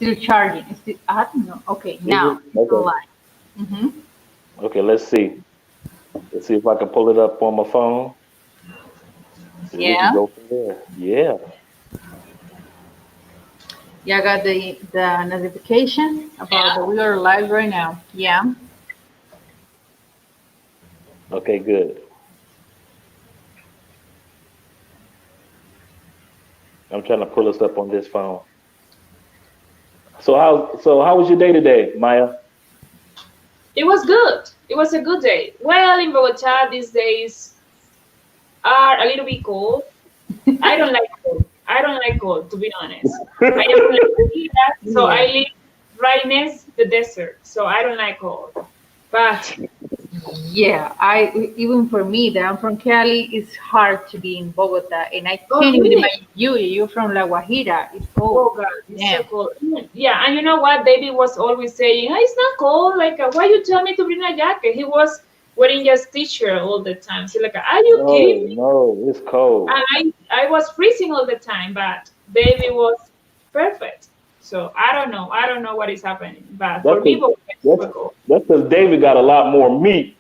still charging. It's still, I don't know. Okay, Is now it? it's Okay. online. Mm-hmm. Okay, let's see. Let's see if I can pull it up on my phone. And we can Yeah. go from there. Yeah. Yeah, I got the notification about that we are live right now. Yeah. Okay, good. I'm trying to pull us up on this phone. So how was your day today, Maya? It was good. It was a good day. Well, in Bogota, these days are a little bit cold. I don't like cold. I don't like cold, to be honest. I am from La Guajira, so I Yeah. live right next the desert, so I don't like cold. But Yeah, I even for me that I'm from Cali, it's hard to be in Bogota, and I oh, can't even really? imagine you. You're from La Guajira. It's cold. Oh God, it's so Damn. cold. Yeah, and you know what? David was always saying, "Oh, it's not cold. Like, why you tell me to bring a jacket?" He was wearing just t-shirt all the time. So like, are you kidding Oh me? no, it's cold. And I was freezing all the time, but David was perfect. So I don't know what is happening. But for That's me, cause Bogota is that's super cold. that's because David got a lot more meat.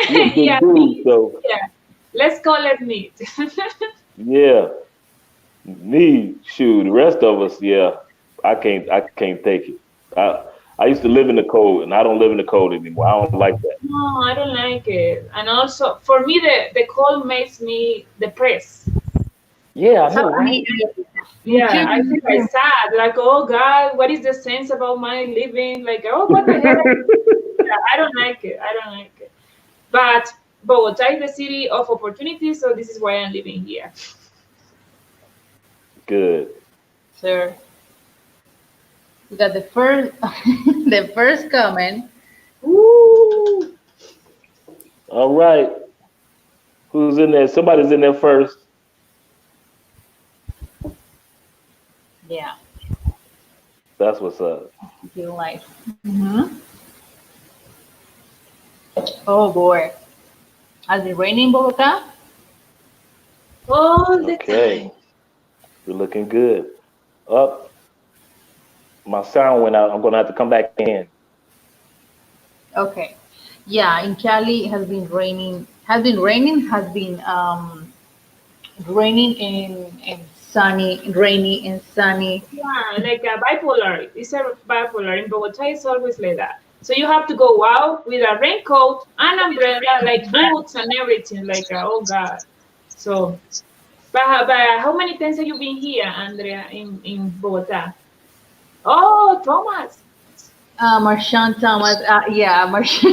He a big Yeah, dude, meat. so Yeah, let's call it meat. yeah. Me, shoot, the rest of us, yeah. I can't take it. I used to live in the cold and I don't live in the cold anymore. I don't like that. No, I don't like it. And also, for me, the cold makes me depressed. Yeah, I I, know, right? me too. Yeah, I Me feel like too. sad. Like, oh God, what is the sense about my living? Like, oh, what the hell? Yeah, I don't like it. I don't like it. But Bogota is the city of opportunities, so this is why I'm living here. Good. Sir, we got the first the first comment. Ooh. All right. Who's in there? Somebody's in there first. Yeah, That's what's up. feel life. Mm-hmm. Oh boy, has it raining in Bogota? All the Okay. time. You're looking good. Up. My sound went out. I'm gonna have to come back in. Okay. Yeah, in Cali it has been raining. Has been raining. Has been raining and sunny, rainy and sunny. Yeah, like a bipolar. It's a bipolar. In Bogota, it's always like that. So you have to go out with a raincoat, an umbrella, like boots and everything. Like, oh God. So, but how many times have you been here, Andrea, in Bogota? Oh, Thomas. Marshawn Thomas. Yeah, Marshawn.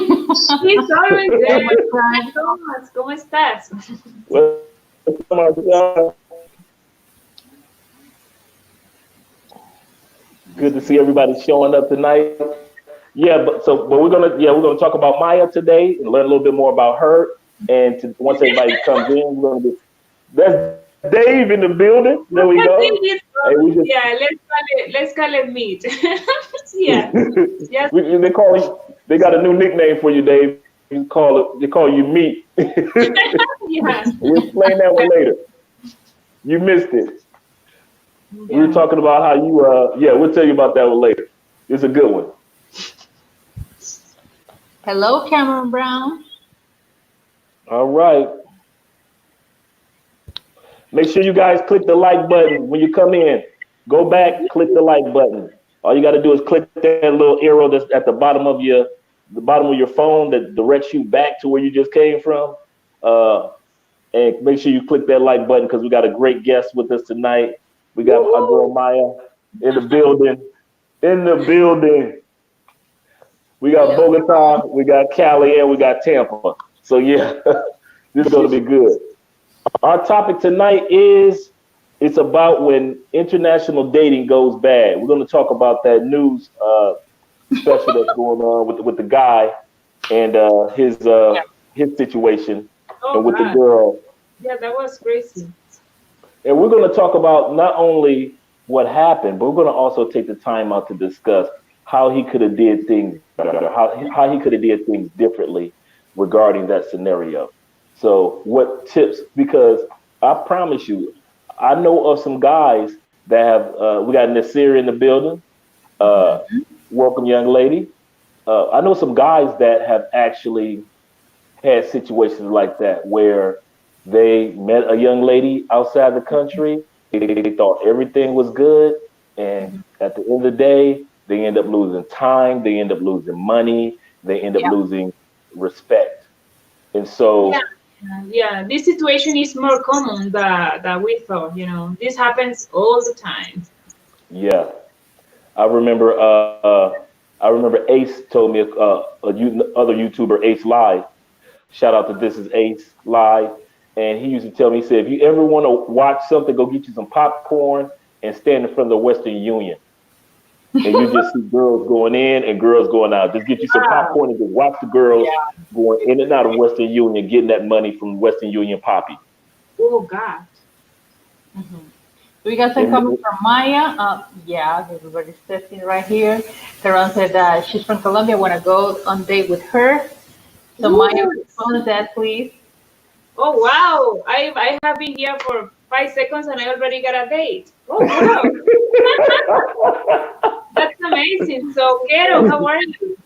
He's always Yeah, there. Hi, Marshawn. Thomas. ¿Cómo estás? What's up, Marcel? Good to see everybody showing up tonight. But we're gonna talk about Maya today and learn a little bit more about her. And once everybody comes in, we're gonna be that's Dave in the building. There we Look go. at this. Hey, we just Yeah, let's call it meat. Yeah. Yes. they call you. They got a new nickname for you, Dave. They call you Meat. Yeah. We'll explain that one later. You missed it. We were Yeah. talking about how you. Yeah, we'll tell you about that one later. It's a good one. Hello, Cameron Brown. All right. Make sure you guys click the like button when you come in. Go back, click the like button. All you got to do is click that little arrow that's at the bottom of your phone that directs you back to where you just came from. Uh, and make sure you click that like button because we got a great guest with us tonight. We got our girl Woohoo. Maya in the building. In the building. We got Hello. Bogota, we got Cali, and we got Tampa. So yeah, this is going to be good. Our topic tonight is it's about when international dating goes bad. We're going to talk about that news special that's going on with the guy and his situation and Oh with the God. girl. Yeah, that was crazy. And we're going to talk about not only what happened, but we're going to also take the time out to discuss how he could have did things better, how he could have did things differently regarding that scenario. So, what tips? Because I promise you, I know of some guys that have. We got Nasir in the building. Uh, welcome, young lady. I know some guys that have actually had situations like that where they met a young lady outside the country. They thought everything was good, and at the end of the day, they end up losing time. They end up losing money. They end up Yeah. losing respect. And Yeah, so, yeah. This situation is more common than we thought. This happens all the time. yeah, I remember. I remember Ace told me other YouTuber Ace Live. Shout out to This Is Ace Live. And he used to tell me, he said, if you ever want to watch something, go get you some popcorn and stand in front of the Western Union. And you just see girls going in and girls going out. Just get you some Wow. popcorn and just watch the girls Yeah. going in and out of Western Union, getting that money from Western Union Poppy. Oh God. We got some And comments from Maya. Yeah, everybody's testing right here. Karan said that she's from Colombia. Want to go on date with her. So Maya, Ooh. respond that, please. Oh wow. I have been here for 5 seconds and I already got a date. Oh wow. That's amazing. So, Kero, how are you?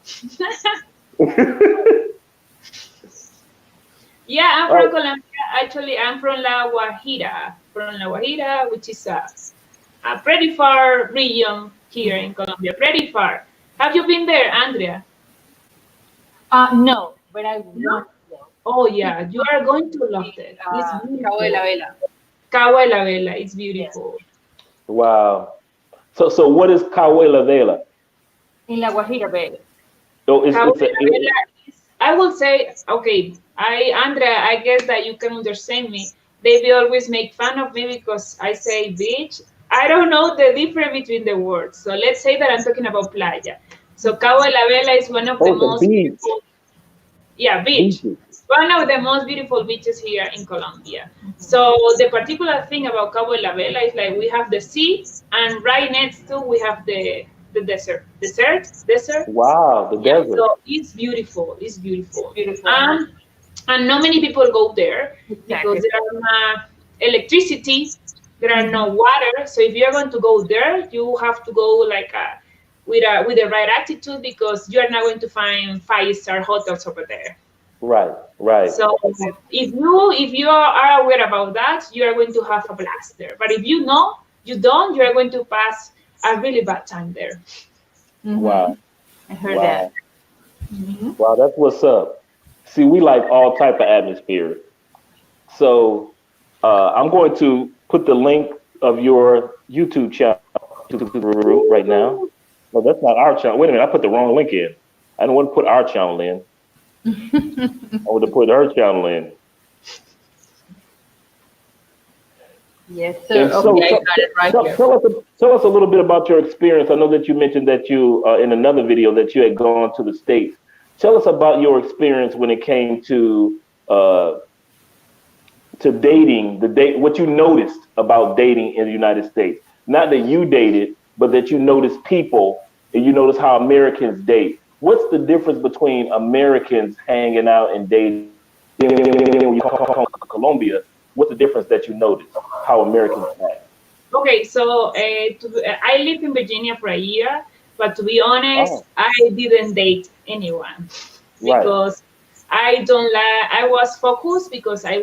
Yeah, I'm from oh, Colombia. Actually, I'm from La Guajira. From La Guajira, which is a pretty far region here in Colombia. Pretty far. Have you been there, Andrea? No, but I No? want to go. Oh, yeah. You are going to love it. It's Cabo de la beautiful. Vela. Cabo de la Vela. It's Yes. beautiful. wow. So what is Cahuela Vela? In La Guajira Bay. Oh, Cabo it's de a, la Vela is, I will say, okay, Andrea, I guess that you can understand me. They will always make fun of me because I say beach. I don't know the difference between the words. So let's say that I'm talking about playa. So Cabo de la Vela is one of the oh, it's a most beach. beautiful, yeah, beach. Beaches. One of the most beautiful beaches here in Colombia. So the particular thing about Cabo de la Vela is like we have the sea, and right next to we have the desert. Desert. Wow, the Yeah, desert. so it's beautiful. It's It's beautiful. beautiful. And not many people go there because Exactly. there are no electricity, there are Mhm. no water. So if you're going to go there, you have to go like with the right attitude because you are not going to find 5-star hotels over there. Right, right. So if you are aware about that, you are going to have a blast there. But if you don't, you are going to pass a really bad time there. Mhm. Wow, I heard that. wow, Mhm. wow. That's what's up. See, we like all type of atmosphere. So I'm going to put the link of your YouTube channel to the group right now. No, that's not our channel. Wait a minute, I put the wrong link in. I don't want to put our channel in. I want to put her channel in. Yes, sir. And Okay, so, I got it right here. tell us a little bit about your experience. I know that you mentioned that you, in another video, that you had gone to the States. Tell us about your experience when it came uh, to dating, what you noticed about dating in the United States. Not that you dated, but that you noticed people and you notice how Americans date. What's the difference between Americans hanging out and dating? When you come to Colombia, what's the difference that you notice? How Americans act? Okay, so I lived in Virginia for a year, but to be honest, Oh, I didn't date anyone right, because I don't like. I was focused because I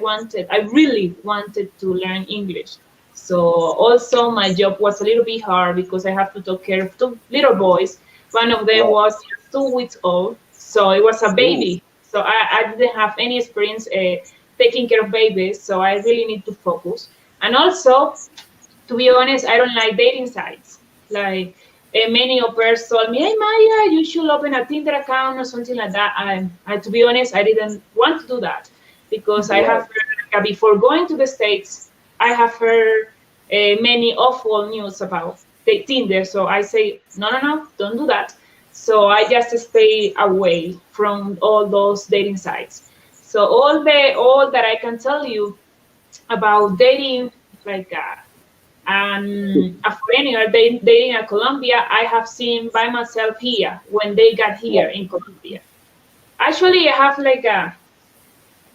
really wanted to learn English. So also my job was a little bit hard because I have to take care of two little boys. One of them right. was just 2 weeks old, so it was a Ooh, baby. So I didn't have any experience taking care of babies, so I really need to focus. And also, to be honest, I don't like dating sites. Like many of us told me, "Hey Maya, you should open a Tinder account or something like that." To be honest, I didn't want to do that because I right, have heard, before going to the States, I have heard many awful news about the Tinder. So I say, no, no, no, don't do that. So I just stay away from all those dating sites. So all that I can tell you about dating, like a foreigner dating a Colombia, I have seen by myself here when they got here right. in Colombia. Actually, I have like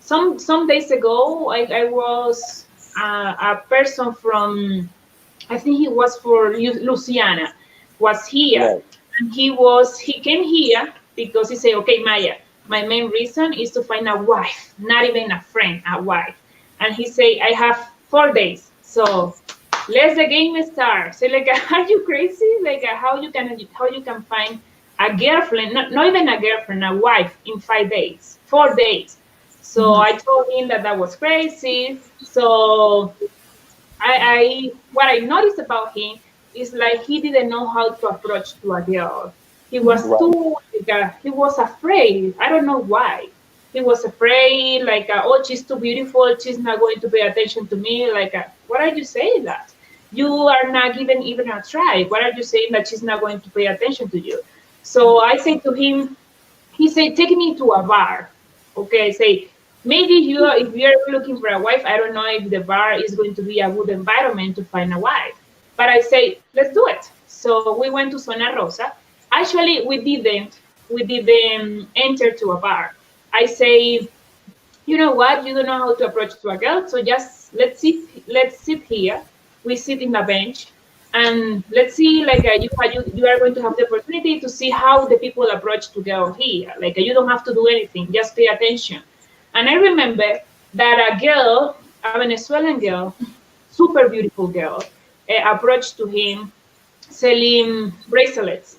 some days ago, I was a person from, I think he was for Louisiana, was here, Right. And he came here because he said, okay, Maya, my main reason is to find a wife, not even a friend, a wife. And he said, I have 4 days. So let's the game start. So like, are you crazy? Like how you can find a girlfriend, not even a girlfriend, a wife in 5 days, 4 days. So I told him that was crazy. So I what I noticed about him is like he didn't know how to approach to a girl. He was Right. too he was afraid. I don't know why. He was afraid, like, oh, she's too beautiful. She's not going to pay attention to me. Like, what are you saying that? You are not giving even a try. What are you saying that she's not going to pay attention to you? So I say to him, he said, take me to a bar. Okay, I say, maybe if you're looking for a wife, I don't know if the bar is going to be a good environment to find a wife. But I say, let's do it. So we went to Zona Rosa. Actually, we didn't enter to a bar. I say, you know what, you don't know how to approach to a girl, so just let's sit here. We sit in the bench, and let's see, like, you are going to have the opportunity to see how the people approach to girl here. Like, you don't have to do anything, just pay attention. And I remember that a girl, a Venezuelan girl, super beautiful girl, approached to him selling bracelets.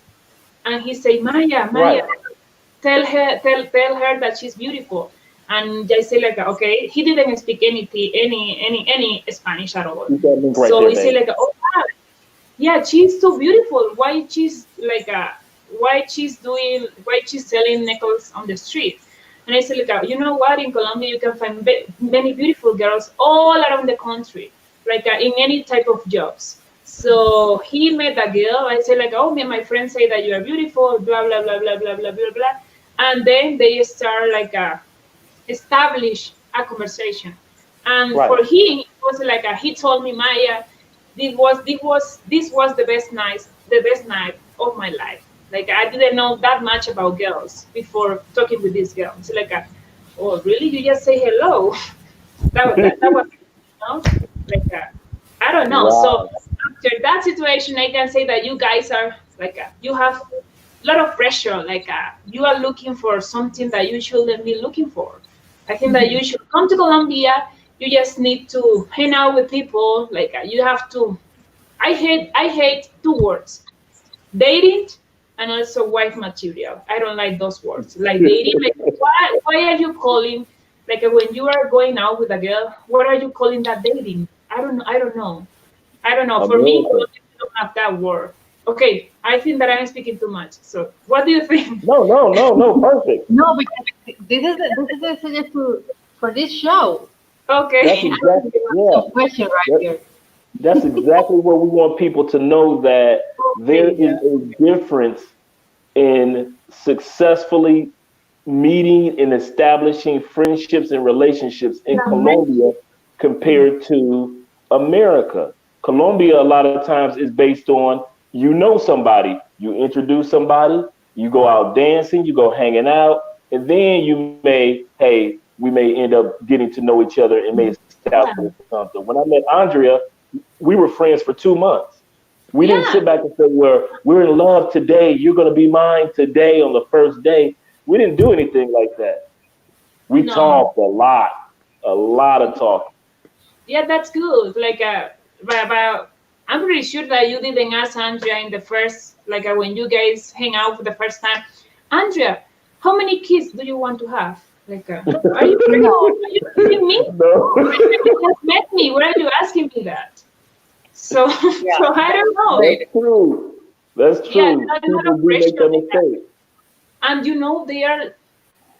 And he said, Maya, Right. Maya, tell her that she's beautiful. And I say, like, okay, he didn't speak any Spanish at all. Keep that link right So there, he said, babe. like, oh wow, yeah, she's so beautiful. Why she's selling necklaces on the street? And I said, like, you know what, in Colombia you can find many beautiful girls all around the country, like, in any type of jobs. So he met a girl. I said, like, oh, my friends say that you are beautiful, blah blah blah blah blah blah blah blah. And then they start, like, establish a conversation. And Right. for him, it was like, he told me, Maya, this was the best night of my life. Like, I didn't know that much about girls before talking with this girl. It's like, oh really? You just say hello? That was, like, I don't know. So Wow. after that situation, I can say that you guys are like, you have a lot of pressure. Like, you are looking for something that you shouldn't be looking for. I think that you should come to Colombia. You just need to hang out with people. Like, you have to. I hate two words: dating and also wife material. I don't like those words. Like dating, like, why are you calling, like, when you are going out with a girl, what are you calling that dating? I don't know. I don't know. For me, America. we don't have that word. Okay, I think that I'm speaking too much. So what do you think? No, no, no, no. Perfect. No, because this is a suggestion for this show. That's Okay. exactly, yeah. A question right That, here. that's exactly what we want people to know, that there Okay. is a difference in successfully meeting and establishing friendships and relationships in Yeah. Colombia compared to America. Colombia, a lot of times, is based on, you know, somebody, you introduce somebody, you go out dancing, you go hanging out, and then you may, hey, we may end up getting to know each other and may establish Yeah. something. When I met Andrea, we were friends for 2 months. We didn't sit Yeah. back and say, we're in love today. You're going to be mine today on the first day. We didn't do anything like that. We No. talked a lot of talking. Yeah, that's good. Like, but I'm pretty sure that you didn't ask Andrea in the first, like, when you guys hang out for the first time, Andrea, how many kids do you want to have? Like, are you crazy? No, Are you kidding me? No, You just met me. Why are you asking me that? So, yeah, so I don't know. that's true. That's Yeah, true. there's a lot People of do make pressure that like that. mistake. And they are.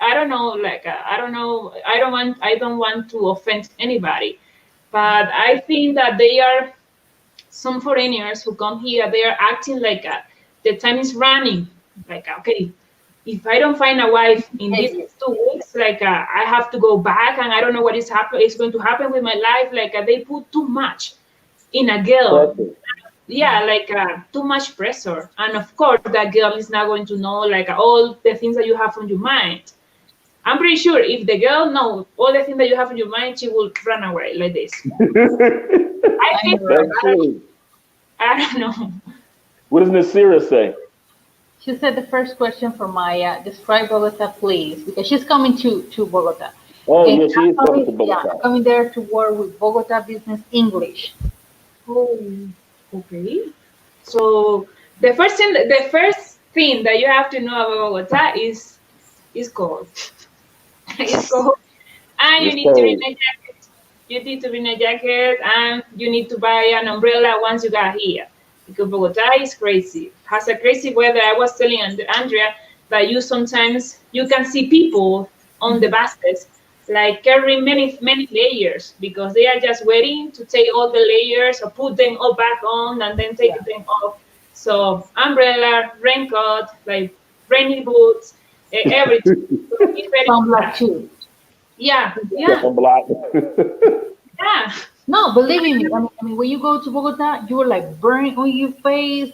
I don't know. Like, I don't know. I don't want to offend anybody, but I think that they are some foreigners who come here. They are acting like, the time is running. Like, okay, if I don't find a wife in these behavior. 2 weeks, like, I have to go back, and I don't know what is going to happen with my life. Like, they put too much in a girl. Pressure. Yeah, like, too much pressure, and of course that girl is not going to know, like, all the things that you have on your mind. I'm pretty sure if the girl knows all the things that you have in your mind, she will run away like this. I I think know, That's right? true. I don't know. What does Nasira say? She said the first question for Maya, describe Bogota, please, because she's coming to Bogota. Oh And yeah, she is coming to yeah, Bogota. I'm coming there to work with Bogota Business English. Oh, okay. So the first thing that you have to know about Bogota is cold. It's cold, and you It's need to bring cold. a jacket. You need to bring a jacket, and you need to buy an umbrella once you got here, because Bogota is crazy. Has a crazy weather. I was telling Andrea that you can see people on the buses like carrying many layers because they are just waiting to take all the layers or put them all back on and then take Yeah, them off. So umbrella, raincoat, like rainy boots, everything. So it's very sunblock bad. too. Yeah, yeah, Some block. yeah. No, believe me. I mean, when you go to Bogota, you are like burning on your face.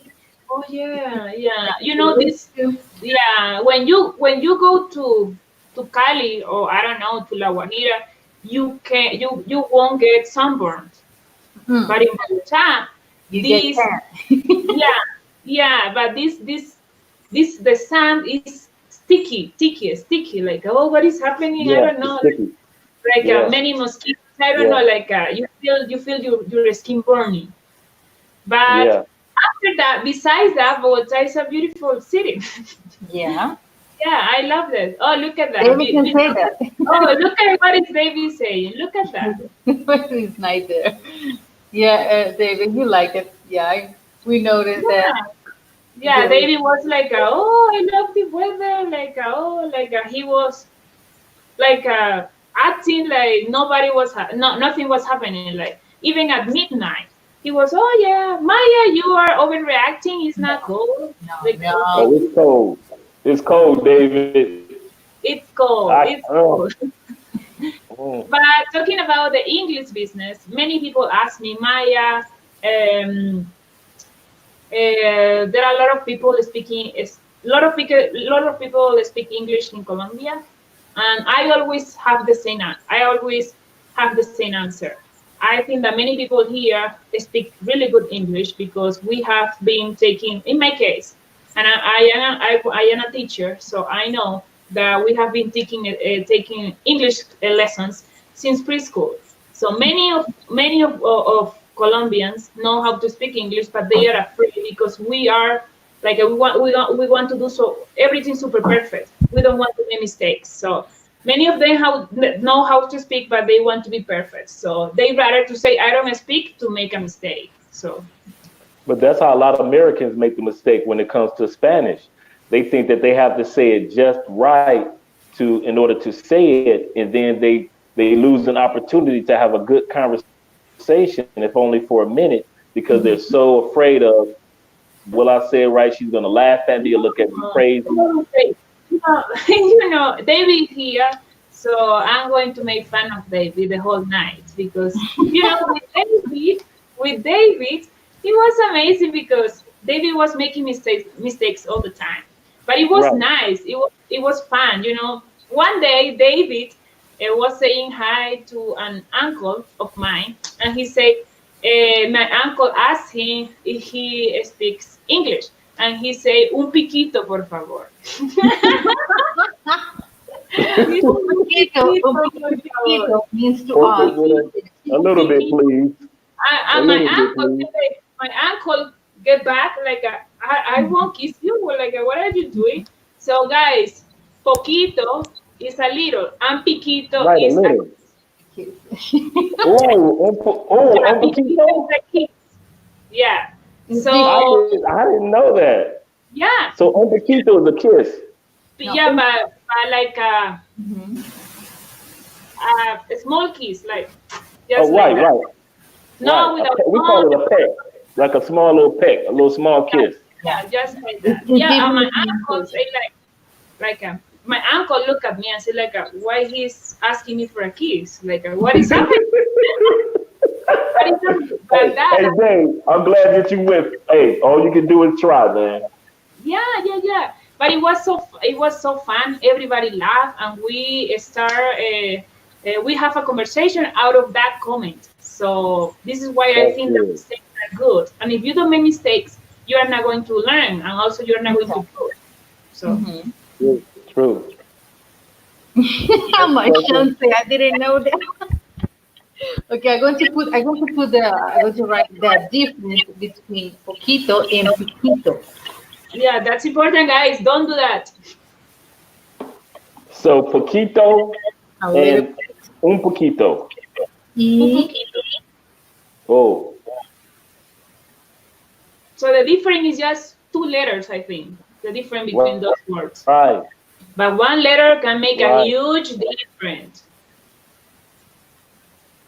Oh yeah, yeah. Like You it know hurts this. you. Yeah, when you go to Cali or I don't know to La Guajira, you won't get sunburned. Hmm. But in Bogota, You get this tan. yeah, yeah. But this the sand is sticky. Like oh, what is happening? I Yeah, don't it's know. sticky. Like Yeah, many mosquitoes. I don't yeah, know. Like you feel your skin burning. But yeah. after that, besides that, Bogota is a beautiful city. Yeah, Yeah, I love that. Oh, look at that. David can say Oh, that. look at what is Davy saying. Look at that. He's nice there. Yeah, David, you like it. Yeah, we noticed that. Yeah. Yeah, David. Davy was like, oh, I love the weather. Like, oh, like he was like acting like nothing was happening. Like even at midnight, he was, oh yeah, Maya, you are overreacting. It's not No, cold. no, Like, okay, Oh, it's cold. It's cold, David. it's I cold. It's cold. mm, But talking about the English business, many people ask me, Maya, there are a lot of people speaking, a lot of people speak English in Colombia, and I always have the same answer. I think that many people here speak really good English because we have been taking, in my case, and I am a teacher, so I know that we have been taking English lessons since preschool. So many of Colombians know how to speak English, but they are afraid because we are like we want to do so everything super perfect. We don't want to make mistakes. So many of them know how to speak, but they want to be perfect. So they rather to say I don't speak to make a mistake. So but that's how a lot of Americans make the mistake when it comes to Spanish. They think that they have to say it just right to in order to say it, and then they lose an opportunity to have a good conversation, if only for a minute, because they're so afraid of, will I say it right? She's gonna laugh at me or look at me crazy. okay. David here. So I'm going to make fun of David the whole night because with David, it was amazing because David was making mistakes all the time, but it was Right. nice. It was fun. One day David was saying hi to an uncle of mine, and he said, my uncle asked him if he speaks English, and he said, un piquito, por favor. He said, un Un piquito, por favor. poquito means to Or us. a Un little bit, piquito. please. A And my little bit, uncle, please. my uncle get back like, I won't kiss you. Well, like, what are you doing? So, guys, poquito is a little, and piquito Right, a is a little. yeah, Oh, yeah, Uncle piquito is Kiko. a kiss. Yeah. It's different. So, I didn't know that. yeah, So Uncle Kiko is a kiss. No, yeah, but like mhm. a small kiss, like just Oh, like right, that. right, right. No, without We no, call it a peck, like a small little peck, a little small kiss. Yeah, yeah, just like it's, that. it's Yeah, and different my uncle communication. say my uncle look at me and say like, why he's asking me for a kiss? Like, what is happening? What is happening? But Hey, that, Dave, I'm glad that you went. Hey, all you can do is try, man. yeah. But it was so fun. Everybody laughed, and we start. We have a conversation out of that comment. So this is why I That's think that good. mistakes are good. And if you don't make mistakes, you are not going to learn, and also you're not going to Exactly. grow. So True. How Next much question. chance? I didn't know that. Okay, I'm going to write the difference between poquito and piquito. yeah, that's important, guys. Don't do that. So poquito A little. and un poquito. Un Y poquito. Oh, So the difference is just two letters, I think. The difference between those words. right, But one letter can make a right. huge difference.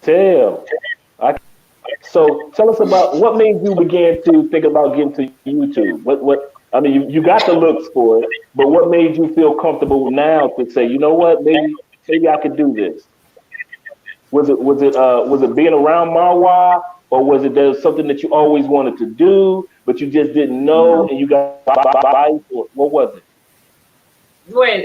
Tell. I, so tell us about what made you begin to think about getting to YouTube. What I mean, you got the looks for it, but what made you feel comfortable now to say, you know what, maybe I could do this? Was it being around Marwa, or was it there something that you always wanted to do, but you just didn't know and you got advice, or what was it? Well,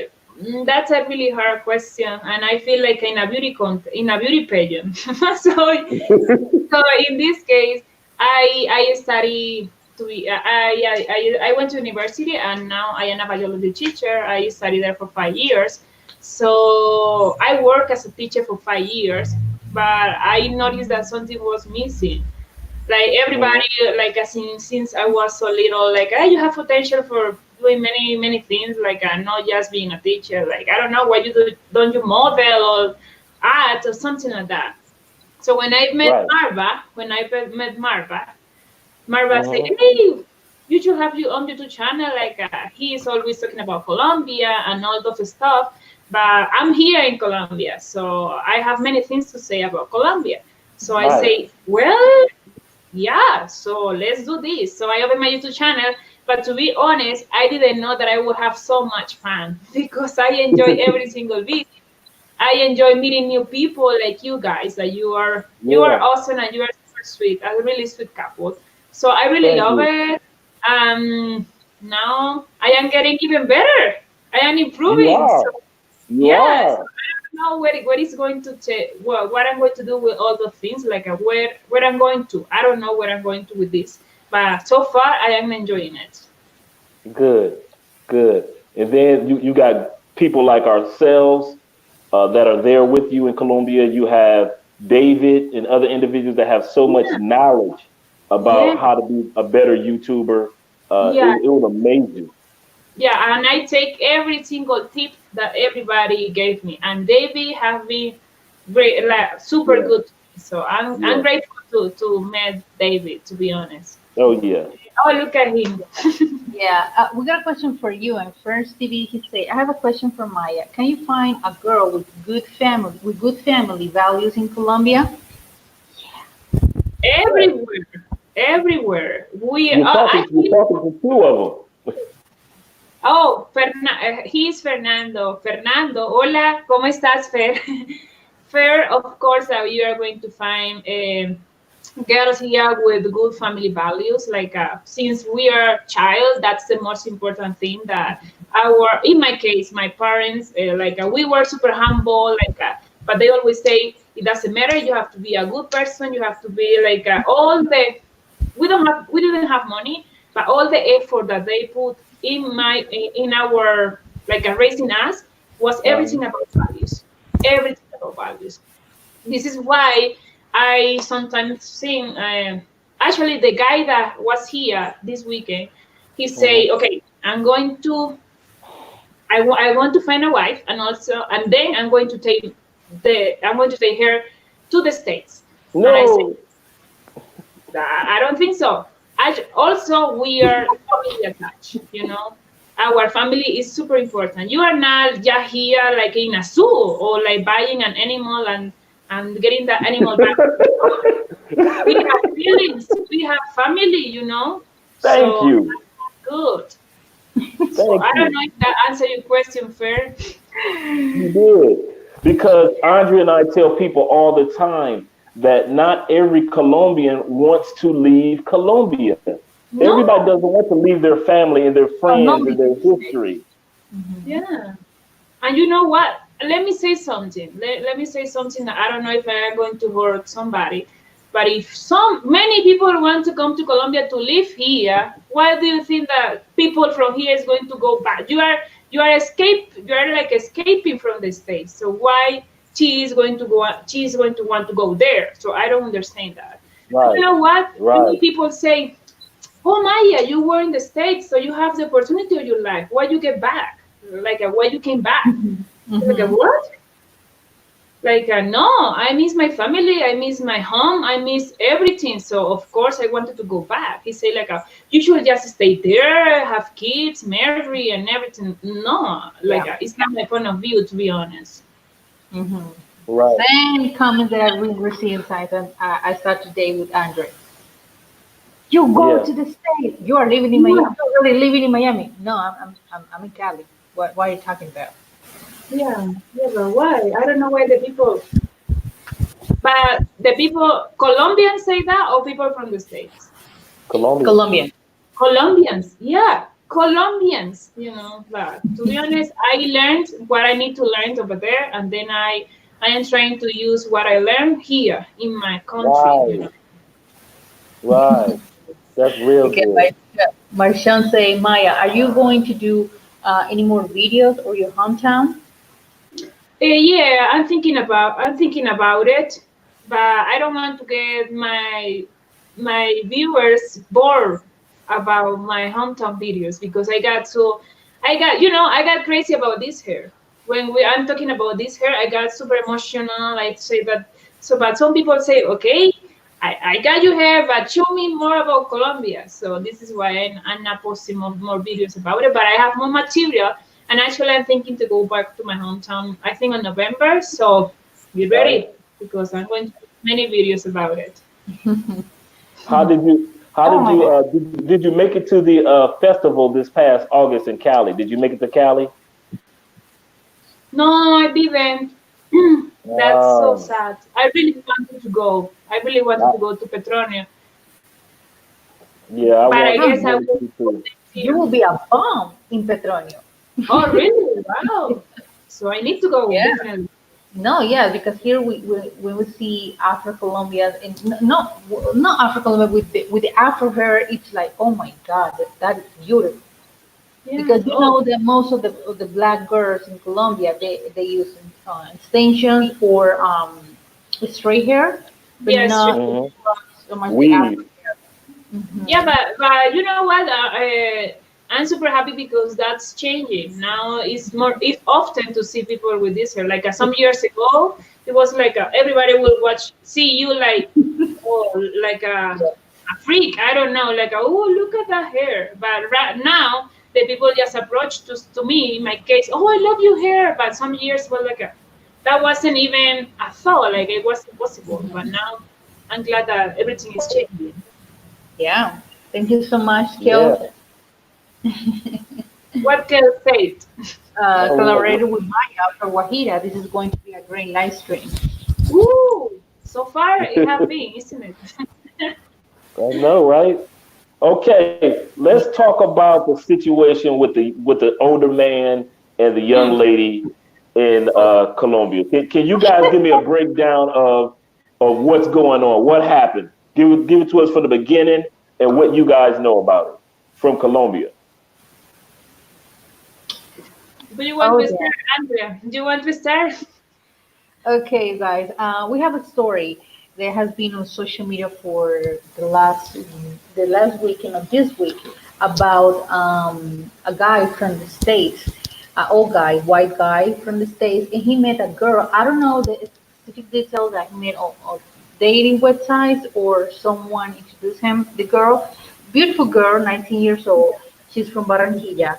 that's a really hard question, and I feel like in a beauty pageant. So in this case, I study to be I went to university, and now I am a biology teacher. I studied there for 5 years. So I work as a teacher for 5 years, but I noticed that something was missing. Like everybody, Mhm. like since I was so little, like you have potential for doing many things, like not just being a teacher. Like I don't know why you don't you model or art or something like that. So when I met Right. Marva, Marva said, Hmm. "Hey, you should have your own YouTube channel. Like he is always talking about Colombia and all those stuff. But I'm here in Colombia, so I have many things to say about Colombia." So I Right. say, "Well, yeah, so let's do this." So I opened my YouTube channel, but to be honest, I didn't know that I would have so much fun because I enjoy every single video. I enjoy meeting new people like you guys. That you are Yeah. awesome and you are super sweet, a really sweet couple. So I really Thank love you. it. Um, Now I am getting even better. I am You improving. are. So You yes, are. I don't know what is going to take. What I'm going to do with all the things, like where I'm going to. I don't know where I'm going to with this, but so far I am enjoying it. Good. Good. And then you got people like ourselves that are there with you in Colombia. You have David and other individuals that have so much Yeah, knowledge yeah, about how to be a better YouTuber. yeah. It would amaze you. Yeah, and I take every single tip that everybody gave me, and David have been great, like super Yeah. good to me. So I'm Yeah. grateful to meet David, to be honest. Oh yeah. Oh, look at him. yeah, we got a question for you. And first, Stevie, he say, I have a question for Maya. Can you find a girl with good family values in Colombia? Yeah. Everywhere, everywhere. You're talking to two of them. Oh, he's Fernando. Fernando, hola, ¿cómo estás, Fer? Fer, of course, you are going to find girls here with good family values. Like since we are child, that's the most important thing. That in my case, my parents, we were super humble. But they always say it doesn't matter. You have to be a good person. You have to be like all the we didn't have money, but all the effort that they put in our raising us was everything about values, everything about values. This is why I sometimes sing. Actually, the guy that was here this weekend, he say, Mhm. "Okay, I want to find a wife, and then I'm going to take her to the states." And I say, No. I don't think so. Also, we are family attached. Our family is super important. You are not just here like in a zoo or like buying an animal and getting that animal back. We have feelings. We have family. Thank So you. that's good. So Thank I don't you. know if that answer your question fair. You did. Because Andrea and I tell people all the time that not every Colombian wants to leave Colombia. Everybody doesn't No. want to leave their family and their Oh, no, friends and their history. Yeah. And you know what? Let me say something. Let me say something that I don't know if I am going to hurt somebody. But if many people want to come to Colombia to live here, why do you think that people from here is going to go back? You are like escaping from the States. So why she is going to go? She is going to want to go there. So I don't understand that. But you Right. know what? Right. Many people say, "Oh Maya, you were in the States, so you have the opportunity of your life. Why you get back? Like why you came back? Like Mm-hmm. what? Like no, I miss my family, I miss my home, I miss everything. So of course I wanted to go back." He said like you should just stay there, have kids, marry, and everything. No, like Yeah. it's not my point of view, to be honest. Mm-hmm. Right. Same comment that I really received, Simon. I start today with Andre. You go Yeah. to the state. You are living in Miami. Yeah, You're really living in Miami. No, I'm in Cali. What are you talking about? yeah, yeah, but why? I don't know why the people. But the people, Colombians say that, or people from the states? Colombia. Colombian. Colombians, yeah, Colombians, But to be honest, I learned what I need to learn over there, and then I am trying to use what I learned here in my country. Right. Right. That's real Okay, good. Marshawn say, Maya, are you going to do any more videos or your hometown? Yeah, I'm thinking about it, but I don't want to get my viewers bored about my hometown videos because I got crazy about this hair. When I'm talking about this hair, I got super emotional. I say that so, but some people say, okay, I got your hair, but show me more about Colombia. So this is why I'm not posting more videos about it, but I have more material. And actually, I'm thinking to go back to my hometown, I think in November. So be Right. ready because I'm going to do many videos about it. How did you how Oh did my you God. did you make it to the festival this past August in Cali? Did you make it to Cali? No, I didn't. That's so Um, sad. I really wanted to go. I really wanted I, to go to Petronio, yeah, but I guess I wanted will to go too. next You year. will be a bomb in Petronio. Oh, really? Wow. So I need to go, Yeah. definitely. No, yeah, because here we see Afro Colombians and not Afro Colombia with the Afro hair. It's like, oh my God, that is beautiful. Yeah. Because you Oh, know that most of the black girls in Colombia they use extensions or straight hair, but yes. not Hmm. so much the Afro Weave. hair. Yeah, Hmm. but you know what? I'm super happy because that's changing now. It's often to see people with this hair. Like some years ago, it was like everybody will see you like, oh, like a freak. I don't know, like oh, look at that hair. But right now, the people just approach to me in my case. Oh, I love your hair. But some years was like that wasn't even a thought. Like it was impossible. But now, I'm glad that everything is changing. Yeah. Thank you so much, Yeah. Kels. What can I say? Oh, Collaborated with Maya for Wahida. This is going to be a great live stream. Woo! So far, it have been, isn't it? I know, right? Okay, let's talk about the situation with the older man and the young Hmm. lady in Oh, Colombia. Can you guys give me a breakdown of what's going on? What happened? Give it to us from the beginning and what you guys know about it from Colombia. do you want Oh to yeah. start, Andrea? Do you want to start? Okay, guys. We have a story that has been on social media for the last weekend of this week about a guy from the states, an old guy, white guy from the states, and he met a girl. I don't know the specific details that he met on dating websites or someone introduced him. The girl, beautiful girl, 19 years old. She's from Barranquilla,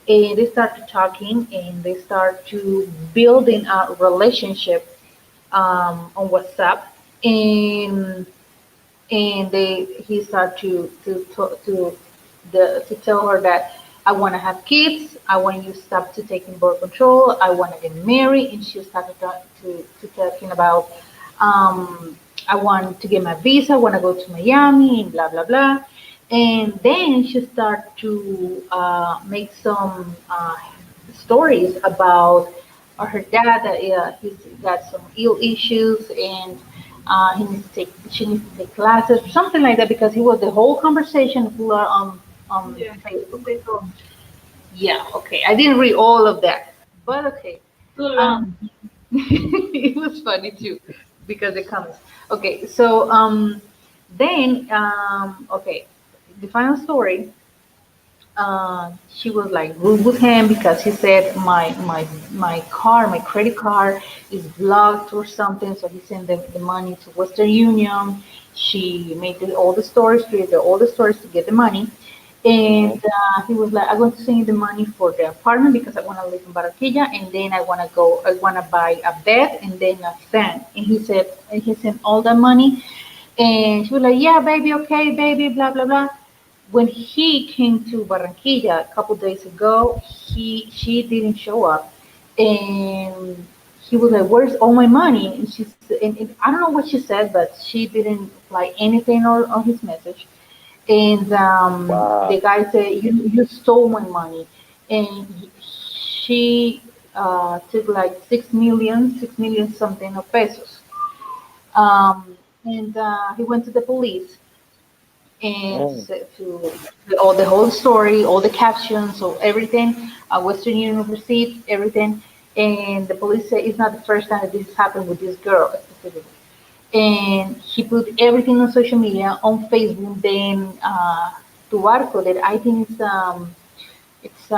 and they start to talking and they start to building a relationship on WhatsApp, and he started to tell her that I want to have kids, I want you to stop to taking birth control, I want to get married, and she started to talking about I want to get my visa, I want to go to Miami, and blah blah blah. And then she started to make some stories about her dad that he's got some ill issues, and She needs to take classes, something like that, because he was the whole conversation full on Yeah. Facebook. They go Yeah, okay. I didn't read all of that, but okay. too long. Um, it was funny too because it comes. Okay, so then okay, the final story. She was like rude with him because he said my credit card is blocked or something. So he sent the money to Western Union. She made all the stories, created all the stories to get the money. Hmm. And he was like, I'm going to send you the money for the apartment because I want to live in Barranquilla, and then I want to buy a bed and then a fan. And he said, and he sent all that money. And she was like, yeah, baby, okay, baby, blah, blah, blah. When he came to Barranquilla a couple days ago, she didn't show up. And he was like, where's all my money? And I don't know what she said, but she didn't reply anything on his message. And the Wow. guy said, you stole my money. And she took like 6 million something of pesos. And he went to the police and Mm. to all the whole story, all the captions, so everything, Western Union receipts, everything. And the police say it's not the first time that this has happened with this girl specifically. And he put everything on social media, on Facebook. Then Tubarco, that I think it's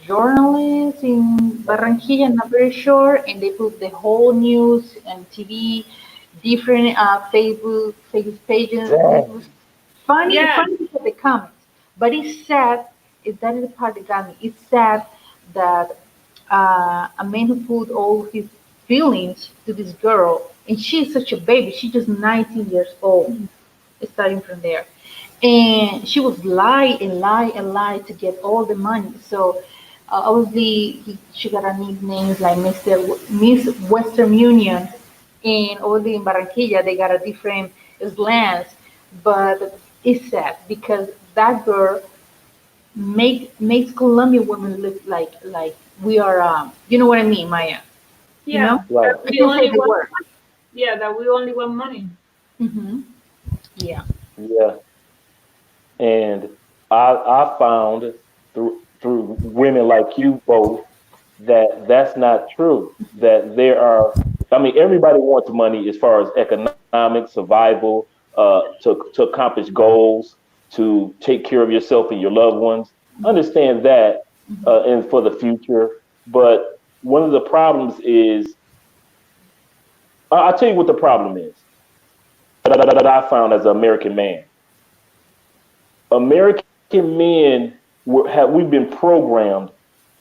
journalist in Barranquilla, I'm not very sure, and they put the whole news and TV, different Facebook pages. It Dang. was funny, Yeah. funny because the comments, but it's sad. That is the part that got me. It's sad that a man who put all his feelings to this girl, and she's such a baby. She's just 19 years old, starting from there. And she was lie and lie and lie to get all the money. So obviously she got a nicknames like Miss Western Union, and obviously in Barranquilla they got a different slangs. But it's sad because that girl makes Colombian women look like we are. You know what I mean, Maya? You know, Yeah. Right. That I we can say only the want. word. Yeah. That we only want money. Hmm. Yeah. Yeah. And I found through women like you both that that's not true. That there are, I mean, everybody wants money as far as economic survival, to accomplish goals, to take care of yourself and your loved ones. Understand that, and for the future. But one of the problems is, I'll tell you what the problem is that I found as an American man. American men we've been programmed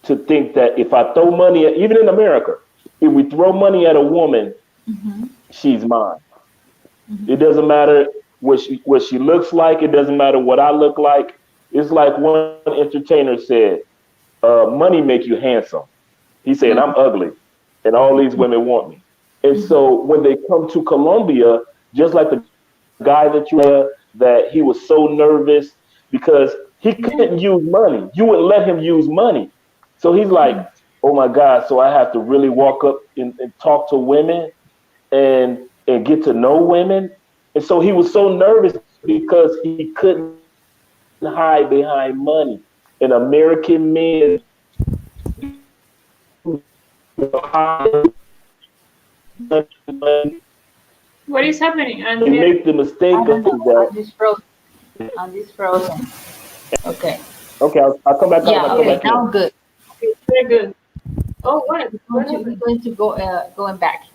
to think that if I throw money at, even in America, if we throw money at a woman, Hmm. she's mine. Hmm. It doesn't matter what she looks like. It doesn't matter what I look like. It's like one entertainer said, "Money make you handsome." He said, "I'm ugly, and all these women want me." And so when they come to Colombia, just like the guy that you that he was so nervous because he couldn't Yeah. use money. You wouldn't let him use money. So he's like, "Oh my God, so I have to really walk up and talk to women and get to know women." And so he was so nervous because he couldn't hide behind money. And American men What is happening, they Andrea? make the I mistake don't of know. that. I'm just frozen. Okay. Okay, I'll come back out and Yeah. I'll come Okay. back Now in. good. Okay, very good. Oh, what? What We're happened? going to go going back.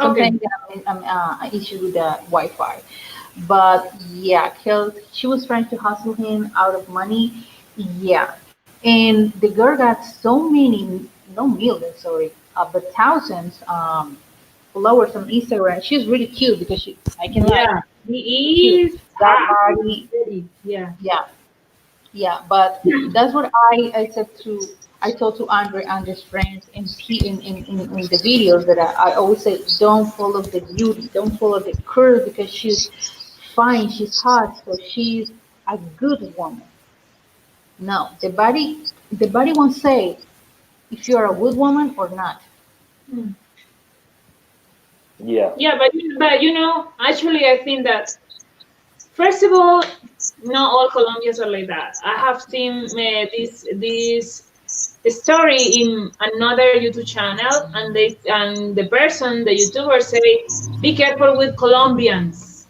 Okay. Sometimes I'm an issue with the Wi-Fi, but yeah, she was trying to hustle him out of money. Yeah, and the girl got so many, no millions, sorry, but thousands followers on Instagram. She's really cute because I can lie, Yeah. she's cute. He is Got hot. body, Very. Yeah. yeah. Yeah, but that's what I said to I told to Andre's friends, and in the videos that I always say, don't follow the beauty, don't follow the curve because she's fine, she's hot, so she's a good woman. No, the body won't say if you're a good woman or not. Hmm. Yeah. Yeah, but actually, I think that first of all, not all Colombians are like that. I have seen this story in another YouTube channel, and the person, the YouTuber, say, "Be careful with Colombians,"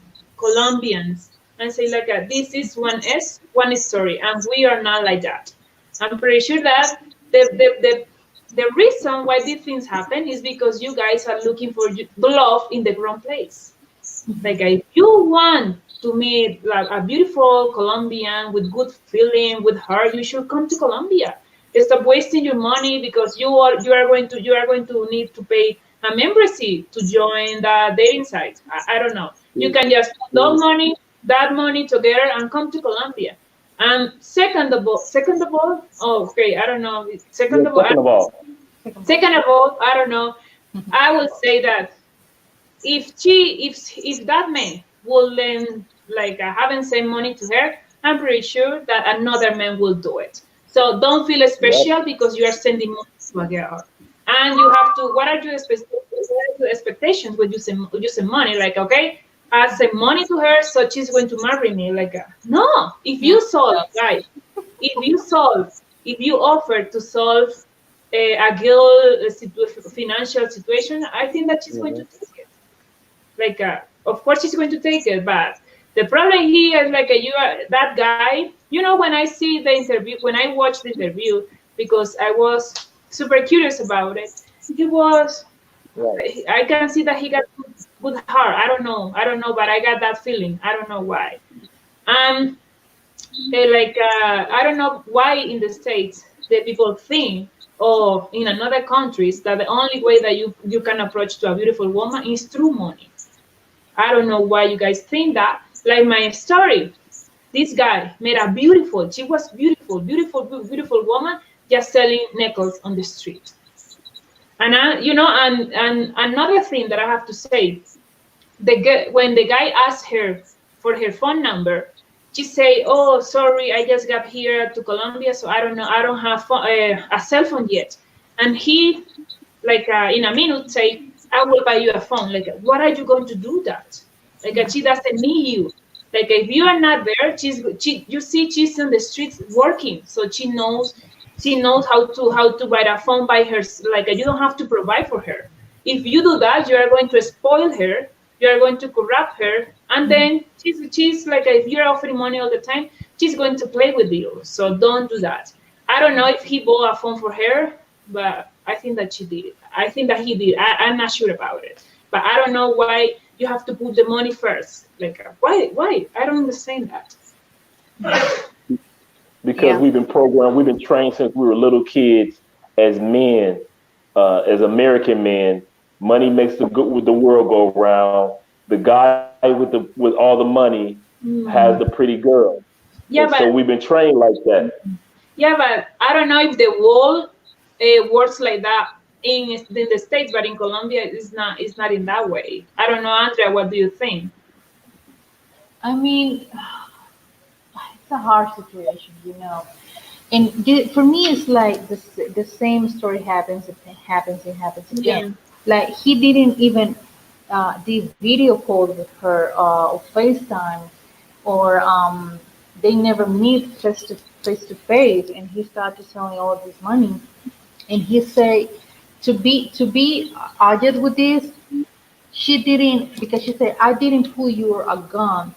and say like, "This is one story, and we are not like that." I'm pretty sure that the reason why these things happen is because you guys are looking for love in the wrong place. Like if you want to meet like a beautiful Colombian with good feeling with her, you should come to Colombia. Stop wasting your money because you are going to need to pay a membership to join the dating site. I don't know. You can just put that money together and come to Colombia. And second of all, oh, okay, I don't know. Yeah. Second of all, Second part. Second of all, I don't know. I would say that if that man will then like haven't sent money to her, I'm pretty sure that another man will do it. So don't feel yep. special because you are sending money to a girl, and you have to. What are your expectations when you send money? Like, okay, I send money to her, so she's going to marry me. Like, no. If Yeah. you solve, guys, if you solve, if you offer to solve a girl financial situation, I think that she's going to Hmm. take it. Like, of course he's going to take it, but the problem here is like you are that guy. When I see the interview, when I watched the interview, because I was super curious about it, he was. Right. I can see that he got good heart. I don't know, but I got that feeling. I don't know why. Um, like I don't know why in the states the people think, or in another countries, that the only way that you can approach to a beautiful woman is through money. I don't know why you guys think that. Like my story, this guy made a beautiful, she was beautiful, beautiful, beautiful woman just selling necklaces on the street. And and another thing that I have to say, when the guy asked her for her phone number, she say, "Oh, sorry, I just got here to Colombia, so I don't know, I don't have a cell phone yet." And he, like in a minute, say, "I will buy you a phone." Like, what are you going to do that? Like, she doesn't need you. Like, if you are not there, you see she's on the streets working, so she knows how to buy a phone by her. Like, you don't have to provide for her. If you do that, you are going to spoil her, you are going to corrupt her, and then she's like, if you're offering money all the time, she's going to play with you. So don't do that. I don't know if he bought a phone for her, but I think that she did. I think that he did. I'm not sure about it, but I don't know why you have to put the money first. Like, why? I don't understand that. Because Yeah. we've been programmed, we've been trained since we were little kids as men, as American men. Money makes the world go around. The guy with all the money has the Hmm. pretty girl, and Yeah, so we've but been trained like that. I don't know if the wall works like that in the states, but in Colombia, it's not in that way. I don't know, Andrea. What do you think? I mean, it's a hard situation, you know. And for me, it's like the same story happens, it happens again. Yeah. Like he didn't even did video call with her or FaceTime, or they never meet face to face, and he started selling all this money. And he say to be argued with this, she didn't, because she said, I didn't put a gun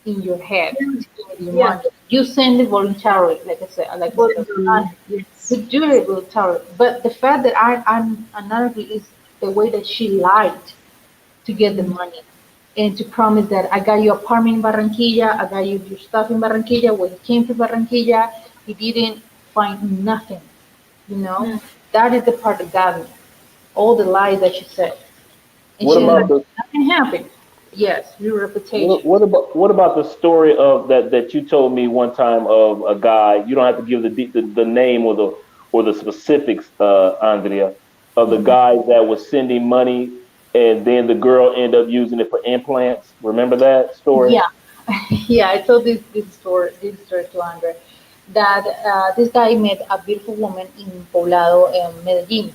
in your head Yeah. to give me the Yeah. money. You send it voluntarily, like I said, Voluntarily. Yes. we do it voluntarily. But the fact that I'm another is the way that she lied to get the Mm. money and to promise that I got you apartment in Barranquilla, I got you your stuff in Barranquilla. When he came to Barranquilla, he didn't find nothing, you know? Mm. That is the part that got me. All the lies that she said. And What she's Yeah. like, about the nothing happened. Yes, your reputation. what about the story of that you told me one time of a guy? You don't have to give the name or the specifics, Andrea, of the Mhm. guy that was sending money and then the girl ended up using it for implants. Remember that story? Yeah, yeah. I told this story to Andre, that this guy met a beautiful woman in Poblado, Medellin,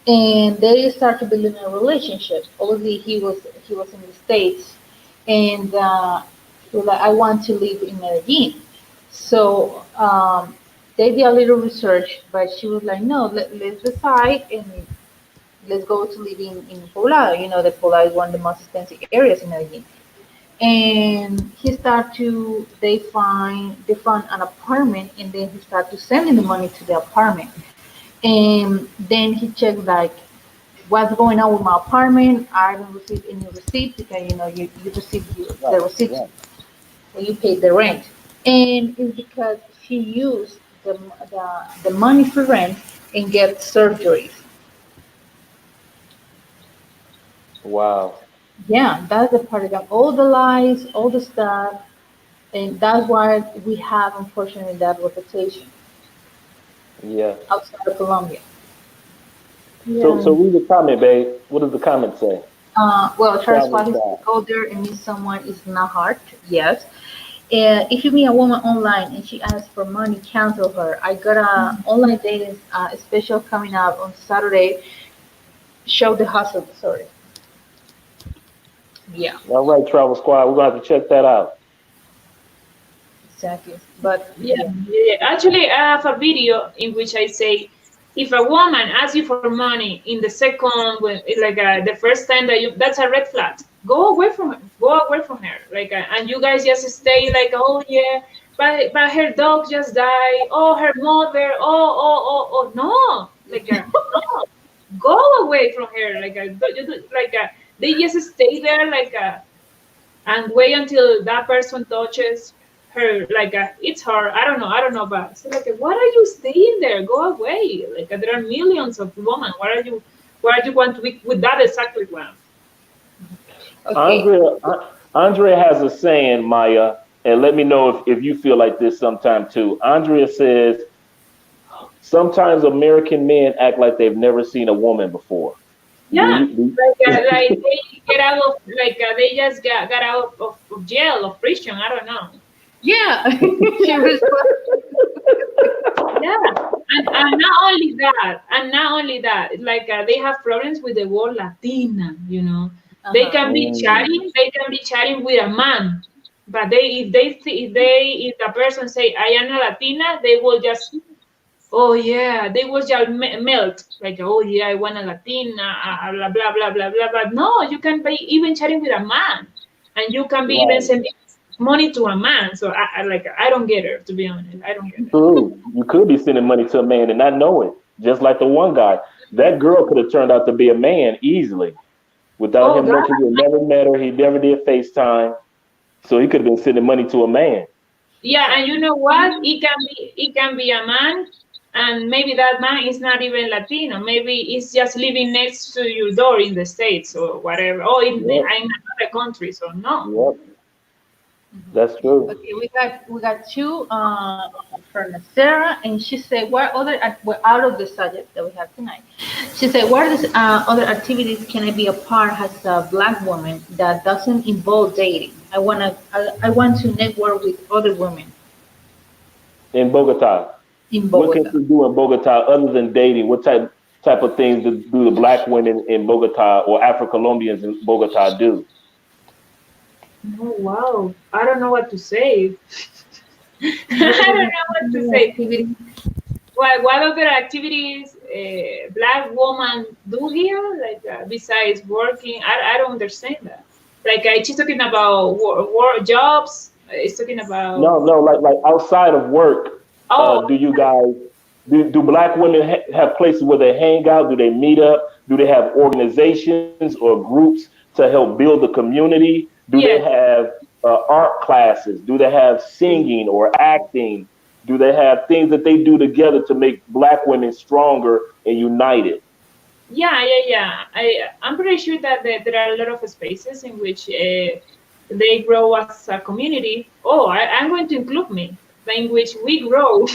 and they started building a relationship. Obviously, he was in the States, and he was like, I want to live in Medellin. So they did a little research, but she was like, no, let's decide and let's go to live in Poblado. The Poblado is one of the most expensive areas in Medellin. And they found an apartment, and then he started sending the money to the apartment. And then he checked like what's going on with my apartment. I haven't received any receipts because you received Right, the receipts right. when you paid the rent. And it's because she used the money for rent and get surgeries. Wow. Yeah, that's the part of them. All the lies, all the stuff, and that's why we have unfortunately that reputation Yeah. outside of Colombia. So Yeah. read the comment, babe. What does the comment say? Well, Charles Traveling Spotty style. says, go there and meet someone is not hard. Yes. If you meet a woman online and she asks for money, cancel her. I got a online dating special coming up on Saturday. Show the hustle. Sorry. Yeah, All right, Travel Squad. We're gonna have to check that out. exactly. But Yeah, yeah. yeah. Actually, I have a video in which I say, if a woman asks you for money in the second, when like the first time that's a red flag. Go away from her. Go away from her. And you guys just stay like, oh yeah, but her dog just died. Oh, her mother. Oh. No, no. Go away from her. They just stay there and wait until that person touches her it's her. I don't know, but so what are you staying there? Go away. There are millions of women. Why are you want to be with that exactly one? Okay. Andrea has a saying, Maya, and let me know if you feel like this sometime too. Andrea says, sometimes American men act like they've never seen a woman before. Do Yeah, you? like they get out of they just got out of jail, of prison. I don't know. Yeah. She responds. Yeah, and not only that, they have problems with the word Latina. They Uh-huh. can be Mm, chatting. They can be chatting with a man, but if the person say I am a Latina, they will just, oh yeah, they will just melt oh yeah, I want a Latina, blah blah blah blah blah. But no, you can be even chatting with a man, and you can be even right. sending money to a man. So I don't get it, to be honest. I don't get it. True. You could be sending money to a man and not know it. Just like the one guy. That girl could have turned out to be a man easily without Oh him God. knowing. He never met her. He never did FaceTime. So he could have been sending money to a man. Yeah, and you know what? It can be a man, and maybe that man is not even Latino. Maybe it's just living next to your door in the States or whatever, or Yep. in another country. So no. Yep. That's true. Okay, we got two from Sarah, and she said, "What other well, out of the subject that we have tonight?" She said, "What other activities can I be a part as a Black woman that doesn't involve dating? I want to network with other women In Bogota, in what can Bogota." she do in Bogota other than dating? What type of things do the black women in Bogota or Afro Colombians in Bogota do? Oh wow, I don't know what to say. What I other don't know what to say. activities? What other activities Black woman do here, besides working? I don't understand that. She's talking about work jobs. It's talking about. No, like outside of work, Oh, do you guys do black women have places where they hang out? Do they meet up? Do they have organizations or groups to help build the community? Do they yes. have art classes? Do they have singing or acting? Do they have things that they do together to make black women stronger and united? Yeah. I'm pretty sure that there are a lot of spaces in which they grow as a community. Oh, I'm going to include me, in which we grow,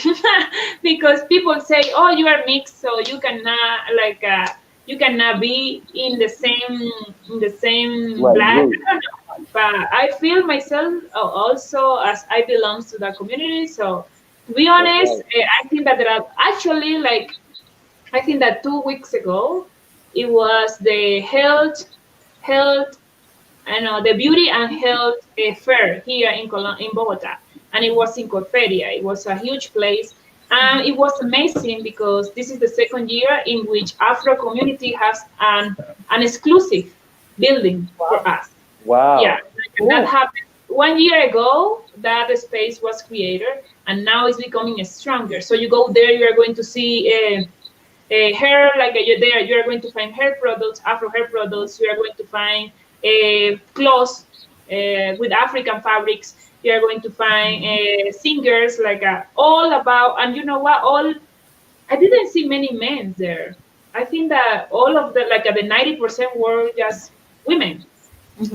because people say, "Oh, you are mixed, so you cannot be in the same Right, black." group. I don't know, but I feel myself also as I belong to that community. So, to be That's honest, right. I think that there are actually I think that 2 weeks ago, It was the health, I know, the beauty and health fair here in Bogota, and it was in Corferia. It was a huge place, and it was amazing because this is the second year in which Afro community has an exclusive building for Wow. us. Yeah, Wow. that Cool. happened 1 year ago. That space was created, and now it's becoming stronger. So you go there, you are going to see hair, like you there, you are going to find hair products, Afro hair products. You are going to find clothes with African fabrics. You are going to find singers, like all about, and you know what? All I didn't see many men there. I think that all of the, like the 90% were just women.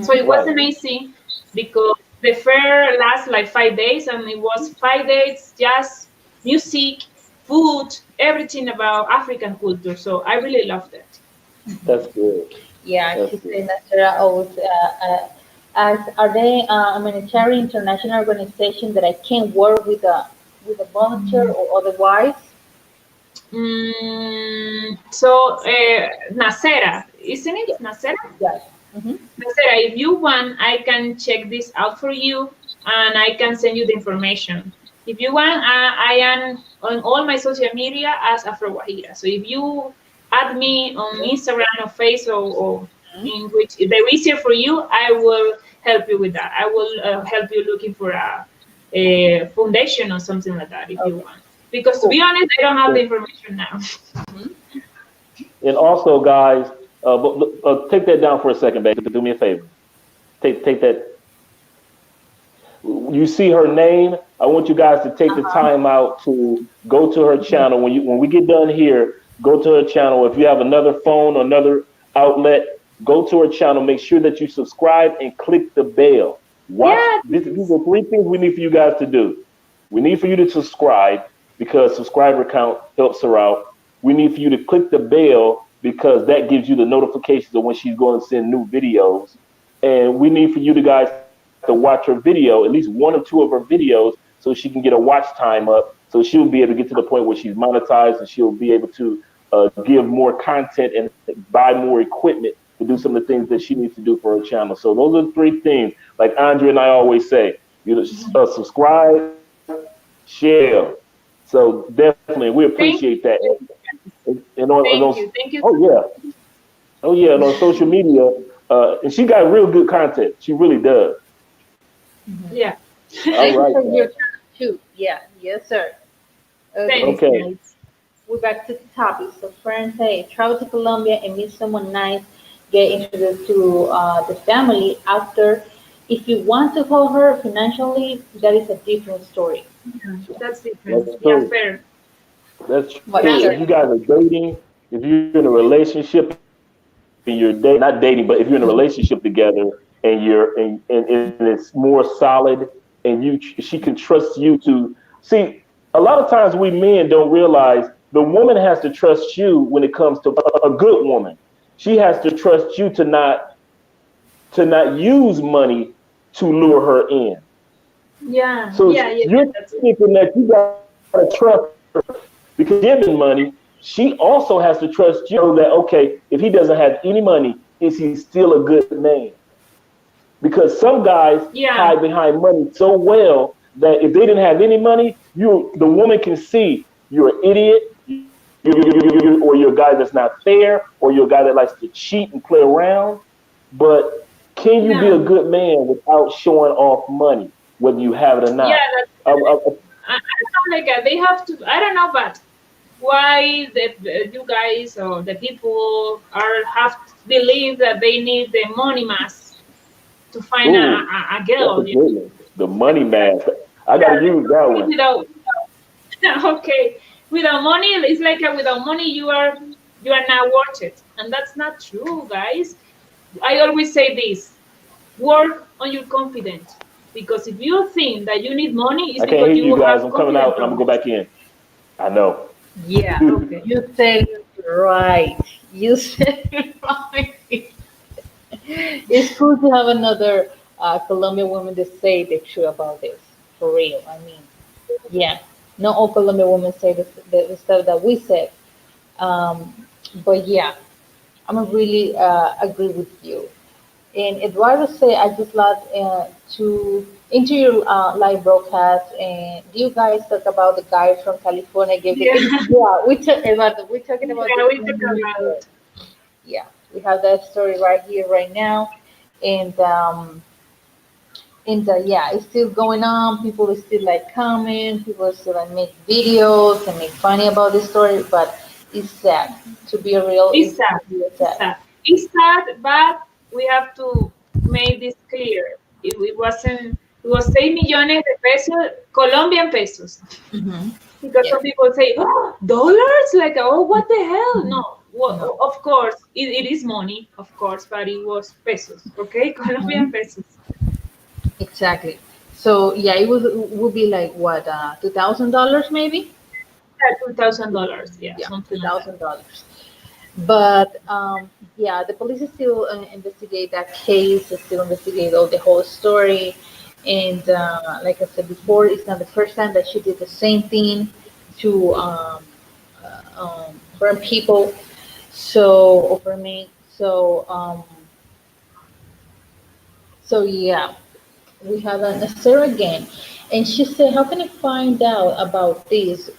So Hmm. it was Right. amazing because the fair lasts like 5 days, and it was 5 days just music, food, everything about African culture. So I really loved it. That's good. Yeah, That's she good. said Nasra always, as are they a humanitarian international organization that I can work with a volunteer or otherwise? So Nasera, isn't it Yes, Nasera? yes. Hmm. Nasera, if you want, I can check this out for you, and I can send you the information. If you want, I am on all my social media as Afro Guajira. So if you add me on Instagram or Facebook, or in which they're easier for you, I will help you with that. I will help you looking for a foundation or something like that if you Okay, want. Because to cool. be honest, I don't have the And information now. Hmm. and also, guys, take that down for a second, baby. Do me a favor. Take that. You see her name. I want you guys to take the Uh-huh. time out to go to her channel. When we get done here, go to her channel. If you have another phone or another outlet, go to her channel. Make sure that you subscribe and click the bell. Watch Yeah, this. These are three things we need for you guys to do. We need for you to subscribe because subscriber count helps her out. We need for you to click the bell because that gives you the notifications of when she's going to send new videos. And we need for you to guys to watch her video, at least one or two of her videos, so she can get a watch time up. So she'll be able to get to the point where she's monetized and she'll be able to give more content and buy more equipment to do some of the things that she needs to do for her channel. So those are the three things, like Andre and I always say, subscribe, share. So definitely, we appreciate thank that. you, And on those, thank you, thank you. oh yeah, oh yeah, and on social media, and she got real good content. She really does. Yeah, All Thank you right, for your guys. time too. Yeah, yes, sir. thanks, Okay, Okay. guys. we're back to the topic. So, friends, hey, travel to Colombia and meet someone nice, get introduced to the family after. If you want to hold her financially, that is a different story. That's different. That's Yeah, true. fair. That's But true. sure. If you guys are dating, if you're in a relationship and you're dating, not dating, but if you're in a relationship together and it's more solid and she can trust you to see. A lot of times we men don't realize the woman has to trust you when it comes to a good woman. She has to trust you to not use money to lure her in. Yeah, So yeah, yeah, you're that's it. thinking that you gotta trust her because you're giving money. She also has to trust you that okay, if he doesn't have any money, is he still a good man? Because some guys Yeah, hide behind money so well that if they didn't have any money, the woman can see you're an idiot, or you're a guy that's not fair, or you're a guy that likes to cheat and play around. But can you be a no, good man without showing off money, whether you have it or yeah, not? that's I, I, I don't know, like they have to. I don't know, but why you guys or the people are have to believe that they need the money mass to find ooh, a that's a girl? good one. The money math. I got to Yeah, use that one. without okay, without money, it's like without money you are not worth it, and that's not true, guys. I always say this: work on your confidence, because if you think that you need money, it's I can't because hear you you guys. have I'm coming out confidence and I'm gonna go problems. back in. I know. Yeah, Okay. you said it right. You said it right. It's cool to have another Colombian woman to say the truth about this. For real. I mean, yeah. Not all Colombian women say the stuff that we said. Um, but yeah. I'm really agree with you. And Eduardo say, I just love to into your live broadcast. And do you guys talk about the guy from California? Gave the Yeah, yeah, we talk Eduardo. We're talking about yeah, the we talk criminal. about. Yeah, we have that story right here, right now, and yeah, it's still going on. People are still like comment. People are still like make videos and make funny about this story, but it's sad. To be real, It's it's sad. really It's sad. sad. It's sad, but we have to make this clear. It wasn't. It was 6 millones de pesos, Colombian pesos. Hmm. Because Yeah. some people say, oh, dollars? Like, oh, what the hell? Mhm. No. Well, No. of course, it is money, of course, but it was pesos, okay? Colombian Mhm. pesos. Exactly. So yeah, it would be like what, $2,000 maybe? Yeah, $2,000. Yeah, Yeah, two something like that. thousand dollars. But yeah, the police is still investigate that case. They still investigate all the whole story. And like I said before, it's not the first time that she did the same thing to burn people. So over me. So yeah, we have an Sarah again, and she said, "How can I find out about this?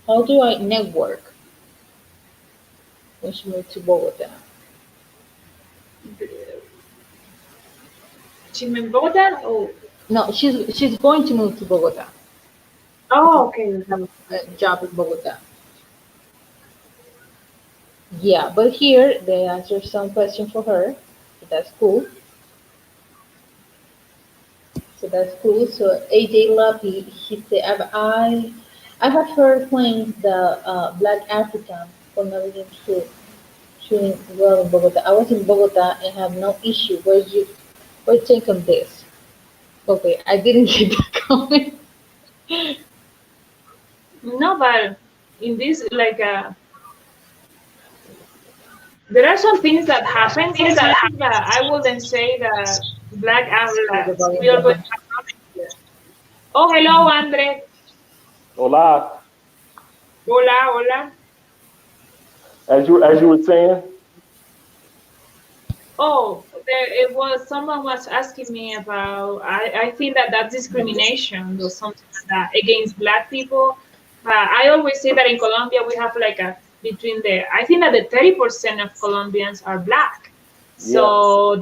How do I network when she moved to Bogota?" Chimembota? Oh, No, she's going to move to Bogota. oh, okay, okay, Have okay, a okay. job in Bogota. Yeah, but here they answer some question for her. So that's cool. So that's cool. So AJ Lucky, he said, I have heard claims the Black African for Norwegian shooting well in Bogota. I was in Bogota and have no issue. What do you think of this? Okay, I didn't get the comment. No, but in this, like, there are some things that happen sometimes, but I wouldn't say that black Sorry, the Africans, volume we always down. have problems here. Oh, hello, Andre. Hola, Hola, hola. as you were saying. Oh, it was someone was asking me about. I think that that's discrimination or something like that against black people. I always say that in Colombia we have like a between the. I think that the 30% of Colombians are black. Yeah. So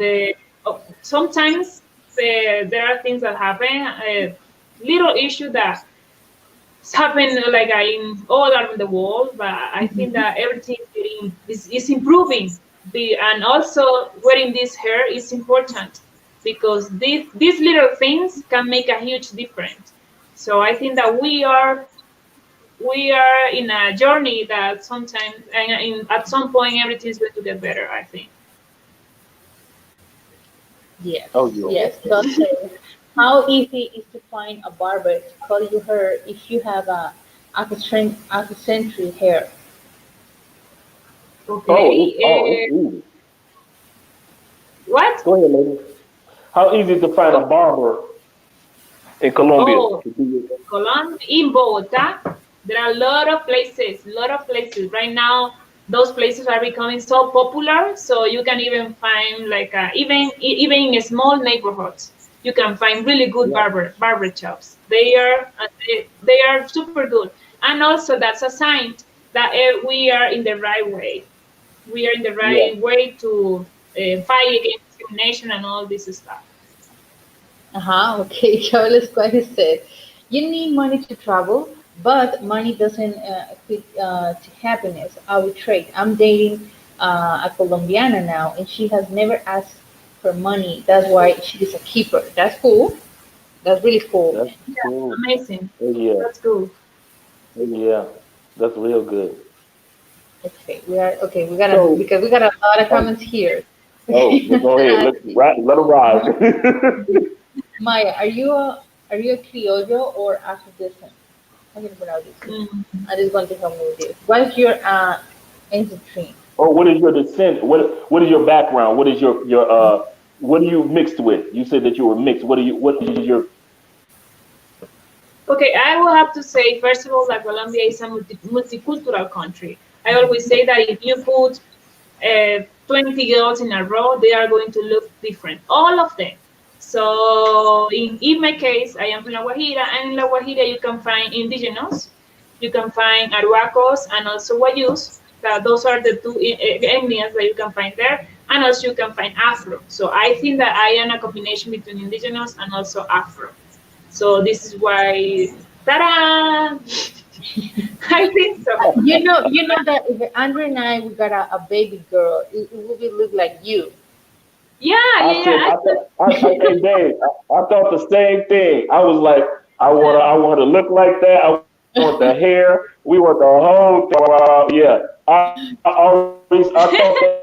sometimes there are things that happen. Little issue that it's happened like in all around the world, but I think Mhm. that everything is improving. And also wearing this hair is important because these little things can make a huge difference. So I think that we are in a journey that sometimes and at some point everything is going to get better. I think. Yes, Oh, yeah. yes. Doctor, how easy is to find a barber to cut your hair if you have a accentric hair? Oh, Okay. it's easy. What? Go ahead, lady. How easy is it to find a barber in Colombia Oh, to do your Colombia, in Bogota, there are a lot of places. Right now, those places are becoming so popular, so you can even find like even in small neighborhoods, you can find really good yeah, barber shops. They are super good, and also that's a sign that we are in the right way. We are in the yeah. right way to fight against discrimination and all this stuff. Uh-huh, okay. Charles Quest said, you need money to travel, but money doesn't equate to happiness. I will trade. I'm dating a Colombiana now, and she has never asked for money. That's why she's a keeper. That's cool. That's really cool. That's Yeah, cool. amazing. Oh, yeah, That's good. oh, yeah. That's real good. Okay, we are okay. We got to So, because we got a lot of oh, comments here. well, go ahead. Let her ride. Maya, are you a criollo or Afro-descent? How can you pronounce this? Mm. I just want to help me with this. What is your ancestry? Or what is your descent? What is your background? What is your what are you mixed with? You said that you were mixed. What is your Okay, I will have to say, first of all, that Colombia is a multicultural country. I always say that if you put 20 girls in a row, they are going to look different, all of them. So in my case, I am from La Guajira, and in La Guajira you can find indigenous, you can find Arhuacos, and also Wayus. Those are the two ethnies that you can find there, and also you can find Afro. So I think that I am a combination between indigenous and also Afro. So this is why, ta-da! I think so. You know that if Andrew and I we got a baby girl, it will be look like you. Yeah, I yeah, said, yeah. hey Dave, I thought the same thing. I was like, I want to look like that. I want the hair. We want the whole thing. Yeah, I thought that.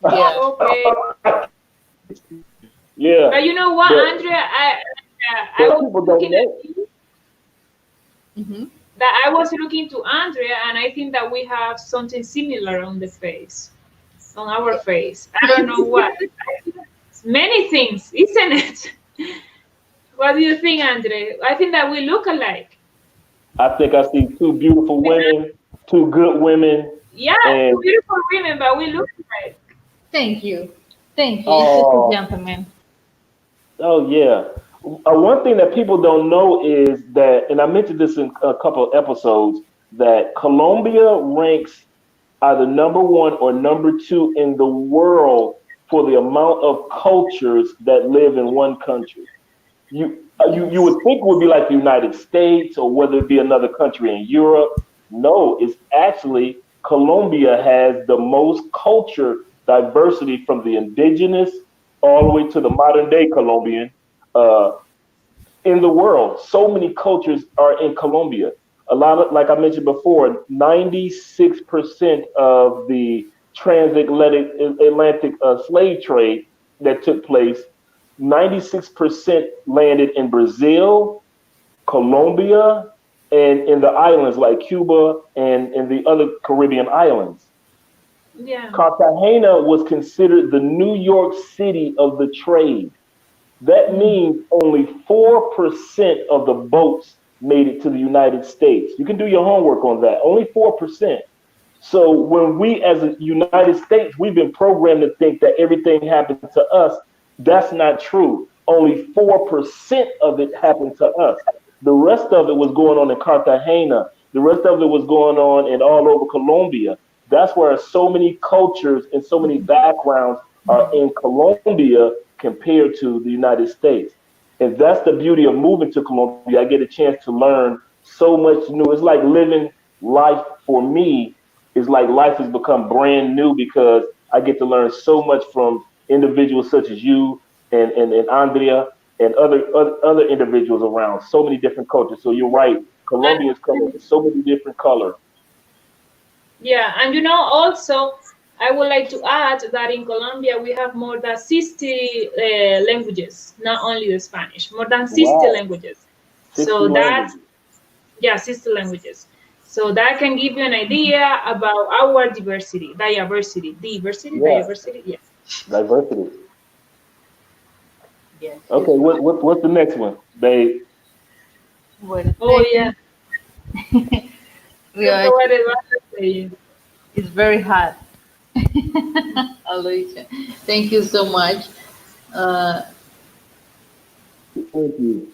Yeah. Okay. Yeah, But you know what, but Andrea, I but was people don't looking at know. you, Hmm. that I was looking to Andrea, and I think that we have something similar on the face, on our Yeah. face. I don't know what. Many things, isn't it? What do you think, Andre? I think that we look alike. I think I see two beautiful women, two good women, Yeah, two and beautiful women, but we look alike. Thank you. Thank you. You're such a oh, gentleman. oh yeah. One thing that people don't know is that, and I mentioned this in a couple of episodes, that Colombia ranks either number one or number two in the world for the amount of cultures that live in one country. You Yes. would think it would be like the United States or whether it be another country in Europe. No, it's actually Colombia has the most culture diversity from the indigenous all the way to the modern day Colombian uh, in the world. So many cultures are in Colombia. A lot of, like I mentioned before, 96% of the transatlantic slave trade that took place, 96% landed in Brazil, Colombia, and in the islands like Cuba and the other Caribbean islands. Yeah. Cartagena was considered the New York City of the trade. That means only 4% of the boats made it to the United States. You can do your homework on that. Only 4%. So when we as a United States, we've been programmed to think that everything happened to us. That's not true. Only 4% of it happened to us. The rest of it was going on in Cartagena. The rest of it was going on in all over Colombia. That's where so many cultures and so many backgrounds are in Colombia compared to the United States. And that's the beauty of moving to Colombia. I get a chance to learn so much new. It's like living life for me is like life has become brand new because I get to learn so much from individuals such as you and Andrea and other individuals around so many different cultures. So you're right, Colombia is coming in so many different colors. Yeah, and also, I would like to add that in Colombia we have more than 60 languages, not only the Spanish, more than 60 Wow, languages. 60 So that, languages. yeah, 60 languages. So that can give you an idea about our Yeah, diversity. Yeah. diversity. Yes, Okay, it's right. what's the next one, babe? Well, Oh next yeah, we that's are, what I was saying. it's very hot. Alicia, thank you so much. Uh, Thank you.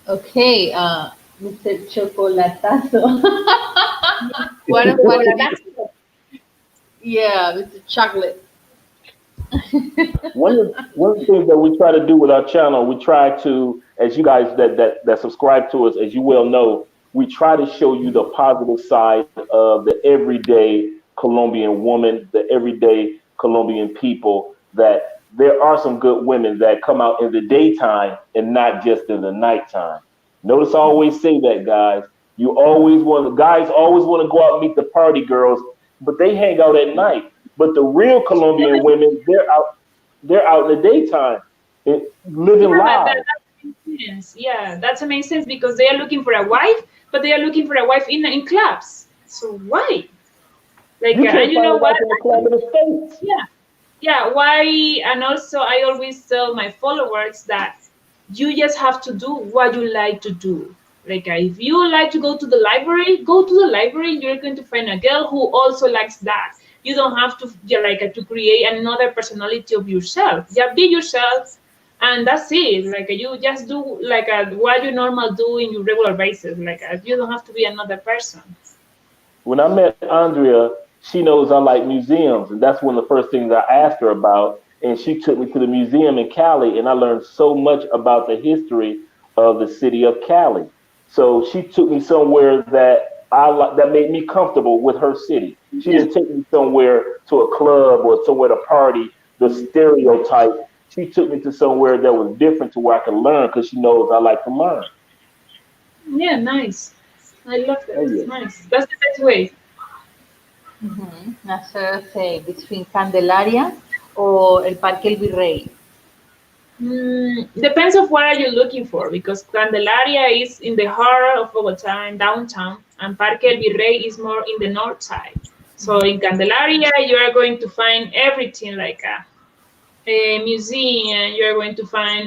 okay, Mr. Chocolatazo. What did you? Chocolatazo. Yeah, Mr. Chocolate. One of the things that we try to do with our channel, we try to, as you guys that subscribe to us, as you well know, we try to show you the positive side of the everyday Colombian woman, the everyday Colombian people. That there are some good women that come out in the daytime and not just in the nighttime. Notice I always say that, guys. Guys always want to go out and meet the party girls, but they hang out at night. But the real Colombian women, they're out in the daytime, living Yeah, lives. that makes sense. Yeah, that's makes sense because they are looking for a wife, but they are looking for a wife in clubs. So why? Like, You and can't you find a know what? wife in a club in the States. Yeah, yeah. Why? And also, I always tell my followers that you just have to do what you like to do. Like, if you like to go to the library, go to the library. You're going to find a girl who also likes that. You don't have to to create another personality of yourself. Just be yourself, and that's it. Like you just do what you normal do in your regular basis. You don't have to be another person. When I met Andrea, she knows I like museums, and that's one of the first things I asked her about. And she took me to the museum in Cali, and I learned so much about the history of the city of Cali. So she took me somewhere that made me comfortable with her city. She didn't take me somewhere to a club or somewhere to party, the stereotype. She took me to somewhere that was different to where I could learn because she knows I like to learn. Yeah, nice. I love that. Oh It's yeah. nice. That's the best way. That's what I say, between Candelaria or el Parque El Virrey. Depends of what are you looking for, because Candelaria is in the heart of Bogota and downtown, and Parque El Virrey is more in the north side. So in Candelaria, you are going to find everything like a museum. You are going to find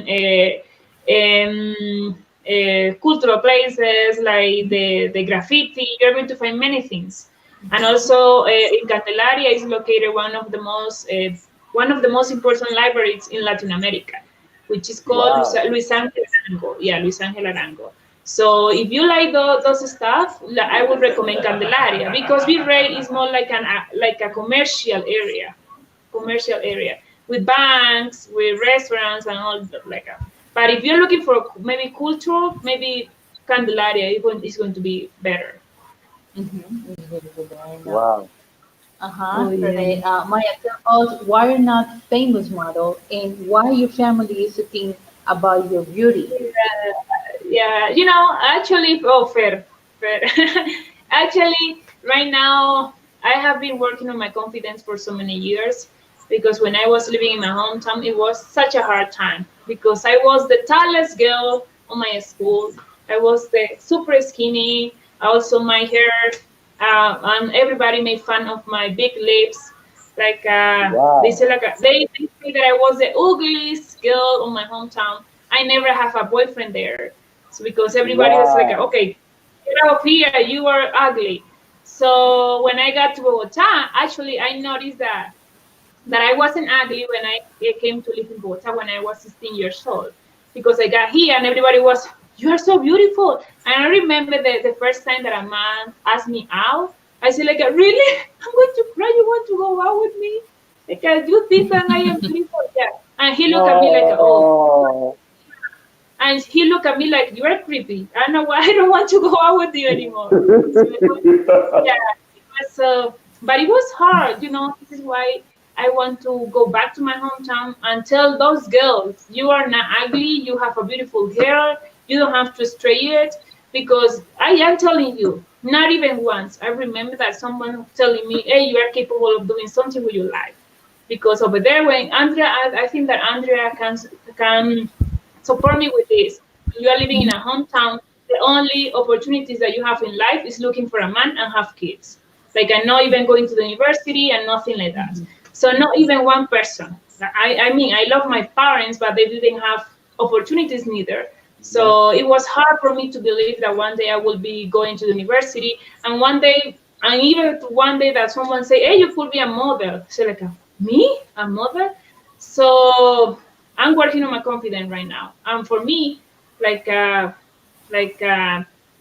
cultural places like the graffiti. You are going to find many things, and also in Candelaria is located one of the most important libraries in Latin America, which is called Wow. Luis Ángel Arango. Yeah, Luis Ángel Arango. So if you like those stuff, I would recommend Candelaria, because Virrey is more like a commercial area with banks, with restaurants, and all that, But if you're looking for maybe cultural, maybe Candelaria is going to be better. It's really good, I know. Wow. Uh-huh. Oh yeah. Rene, Maya, tell us why you're not famous model and why your family used to think about your beauty. Yeah, actually, fair. Actually, right now, I have been working on my confidence for so many years, because when I was living in my hometown, it was such a hard time because I was the tallest girl on my school. I was the super skinny. Also, my hair, and everybody made fun of my big lips. They Wow. say they say that I was the ugliest girl on my hometown. I never have a boyfriend there. So because everybody was like, Wow. okay, get out here, you are ugly. So when I got to Bogota, actually I noticed that I wasn't ugly when I came to live in Bogota when I was 16 years old. Because I got here and everybody was, you are so beautiful. And I remember the first time that a man asked me out, I said really? I'm going to cry. You want to go out with me? Because you think that I am beautiful? Yeah. And he looked at me oh, Oh. and he looked at me like, you are creepy. I don't know why I don't want to go out with you anymore. So yeah, it was, but it was hard. This is why I want to go back to my hometown and tell those girls, you are not ugly. You have a beautiful hair. You don't have to straighten it, because I am telling you, not even once. I remember that someone telling me, hey, you are capable of doing something with your life. Because over there, when Andrea, I think that Andrea can support me with this. When you are living in a hometown, the only opportunities that you have in life is looking for a man and have kids. I'm not even going to the university and nothing like that. So not even one person. I mean, I love my parents, but they didn't have opportunities neither. Yeah. So it was hard for me to believe that one day I will be going to the university, and one day, and even one day that someone say, "Hey, you could be a model." So me, a model? So I'm working on my confidence right now. And for me, like uh, like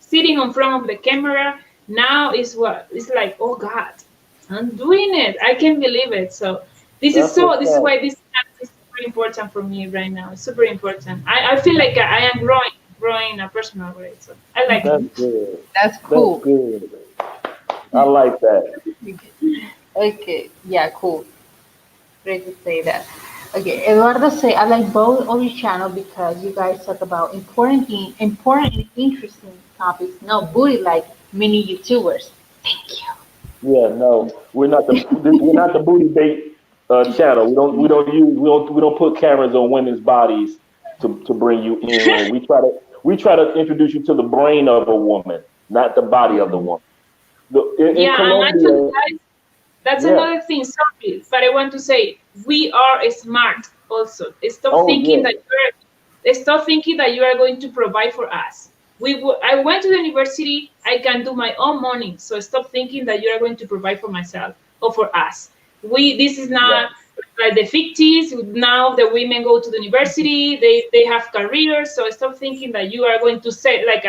sitting in front of the camera now is what it's like. Oh God, I'm doing it. I can't believe it. So That's what's this is up. why this is super important for me right now. It's super important. I feel like I am growing in a personal way. So I like it. That's good. That's That's cool. good. I like that. Okay, yeah, cool. Great to say that. Okay, Eduardo say I like both of your channel because you guys talk about important and interesting topics, not booty like many YouTubers. Thank you. Yeah, no, we're not the booty bait channel. We don't put cameras on women's bodies to bring you in. We try to introduce you to the brain of a woman, not the body of the woman. In Yeah, and actually, Colombia, guys, that's yeah. another thing. Sorry, but I want to say we are smart. Also, Oh yeah. stop thinking that you are going to provide for us. I went to the university. I can do my own money. So stop thinking that you are going to provide for myself. or for us. This is Right. not like the 50s. Now the women go to the university, they have careers. So stop thinking that you are going to say like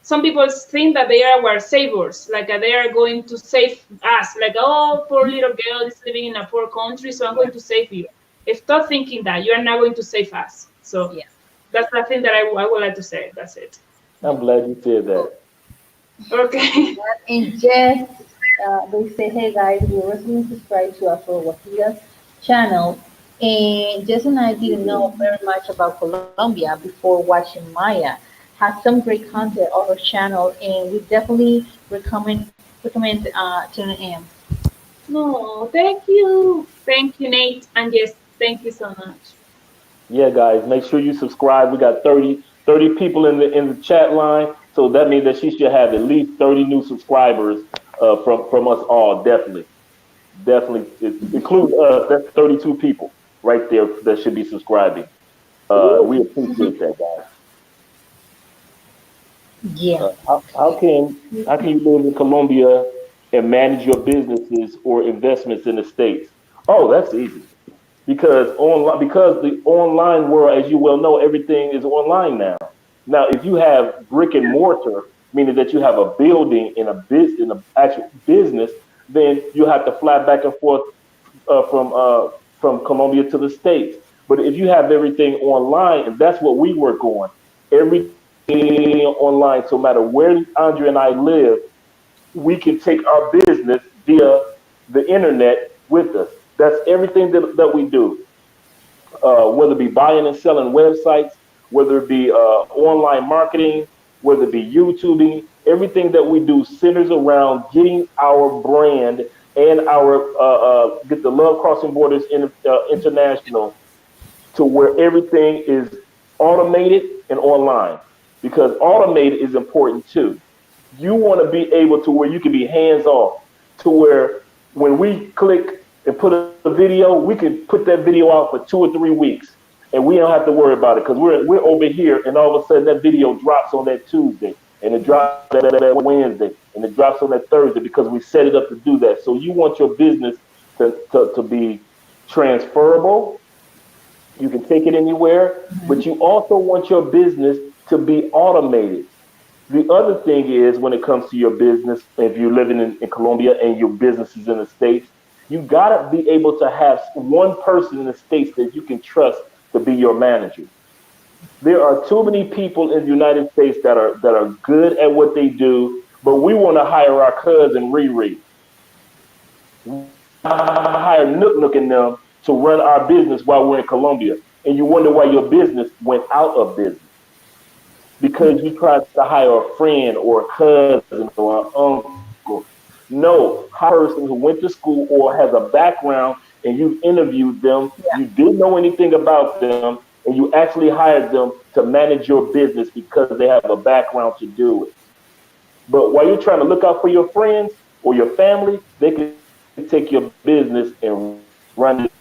some people think that they are our saviors, like they are going to save us, like, oh, poor little girl is living in a poor country, so I'm Yeah. going to save you. Stop thinking that you are not going to save us. So Yeah. that's the thing that I would like to say. That's it. I'm glad you said Oh, that. Okay. and Jess, they say, hey guys, we recently subscribed to Afro Wakila's channel, and Jess and I didn't know very much about Colombia before watching Maya. Has some great content on her channel, and we definitely recommend tuning in. No, thank you. Thank you, Nate. And yes, thank you so much. Yeah, guys, make sure you subscribe. We got 30 people in the chat line, so that means that she should have at least 30 new subscribers from us all. Definitely, include us. That's 32 people right there that should be subscribing. We appreciate that, guys. Yeah. Uh, how, how can how can you live in Colombia and manage your businesses or investments in the States? Oh, that's easy. Because the online world, as you well know, everything is online now. Now, if you have brick and mortar, meaning that you have a building in a actual business, then you have to fly back and forth from Colombia to the States. But if you have everything online, and that's what we work on, everything online. So no matter where Andre and I live, we can take our business via the internet with us. That's everything that we do, whether it be buying and selling websites, whether it be online marketing, whether it be YouTubing, everything that we do centers around getting our brand and our get the Love Crossing Borders International to where everything is automated and online. Because automated is important too. You want to be able to where you can be hands off, to where when we click and put a video, we can put that video out for 2 or 3 weeks, and we don't have to worry about it because we're over here, and all of a sudden that video drops on that Tuesday, and it drops on that Wednesday, and it drops on that Thursday because we set it up to do that. So you want your business to be transferable. You can take it anywhere, but you also want your business to be automated. The other thing is when it comes to your business, if you're living in Colombia and your business is in the States, you gotta be able to have one person in the States that you can trust to be your manager. There are too many people in the United States that are good at what they do, but we want to hire our cousin Riri. We want to hire Nook Nook and them to run our business while we're in Colombia. And you wonder why your business went out of business because you tried to hire a friend or a cousin or an uncle. No, hire a person who went to school or has a background and you've interviewed them, Yeah. you didn't know anything about them, and you actually hired them to manage your business because they have a background to do it. But while you're trying to look out for your friends or your family, they can take your business and run it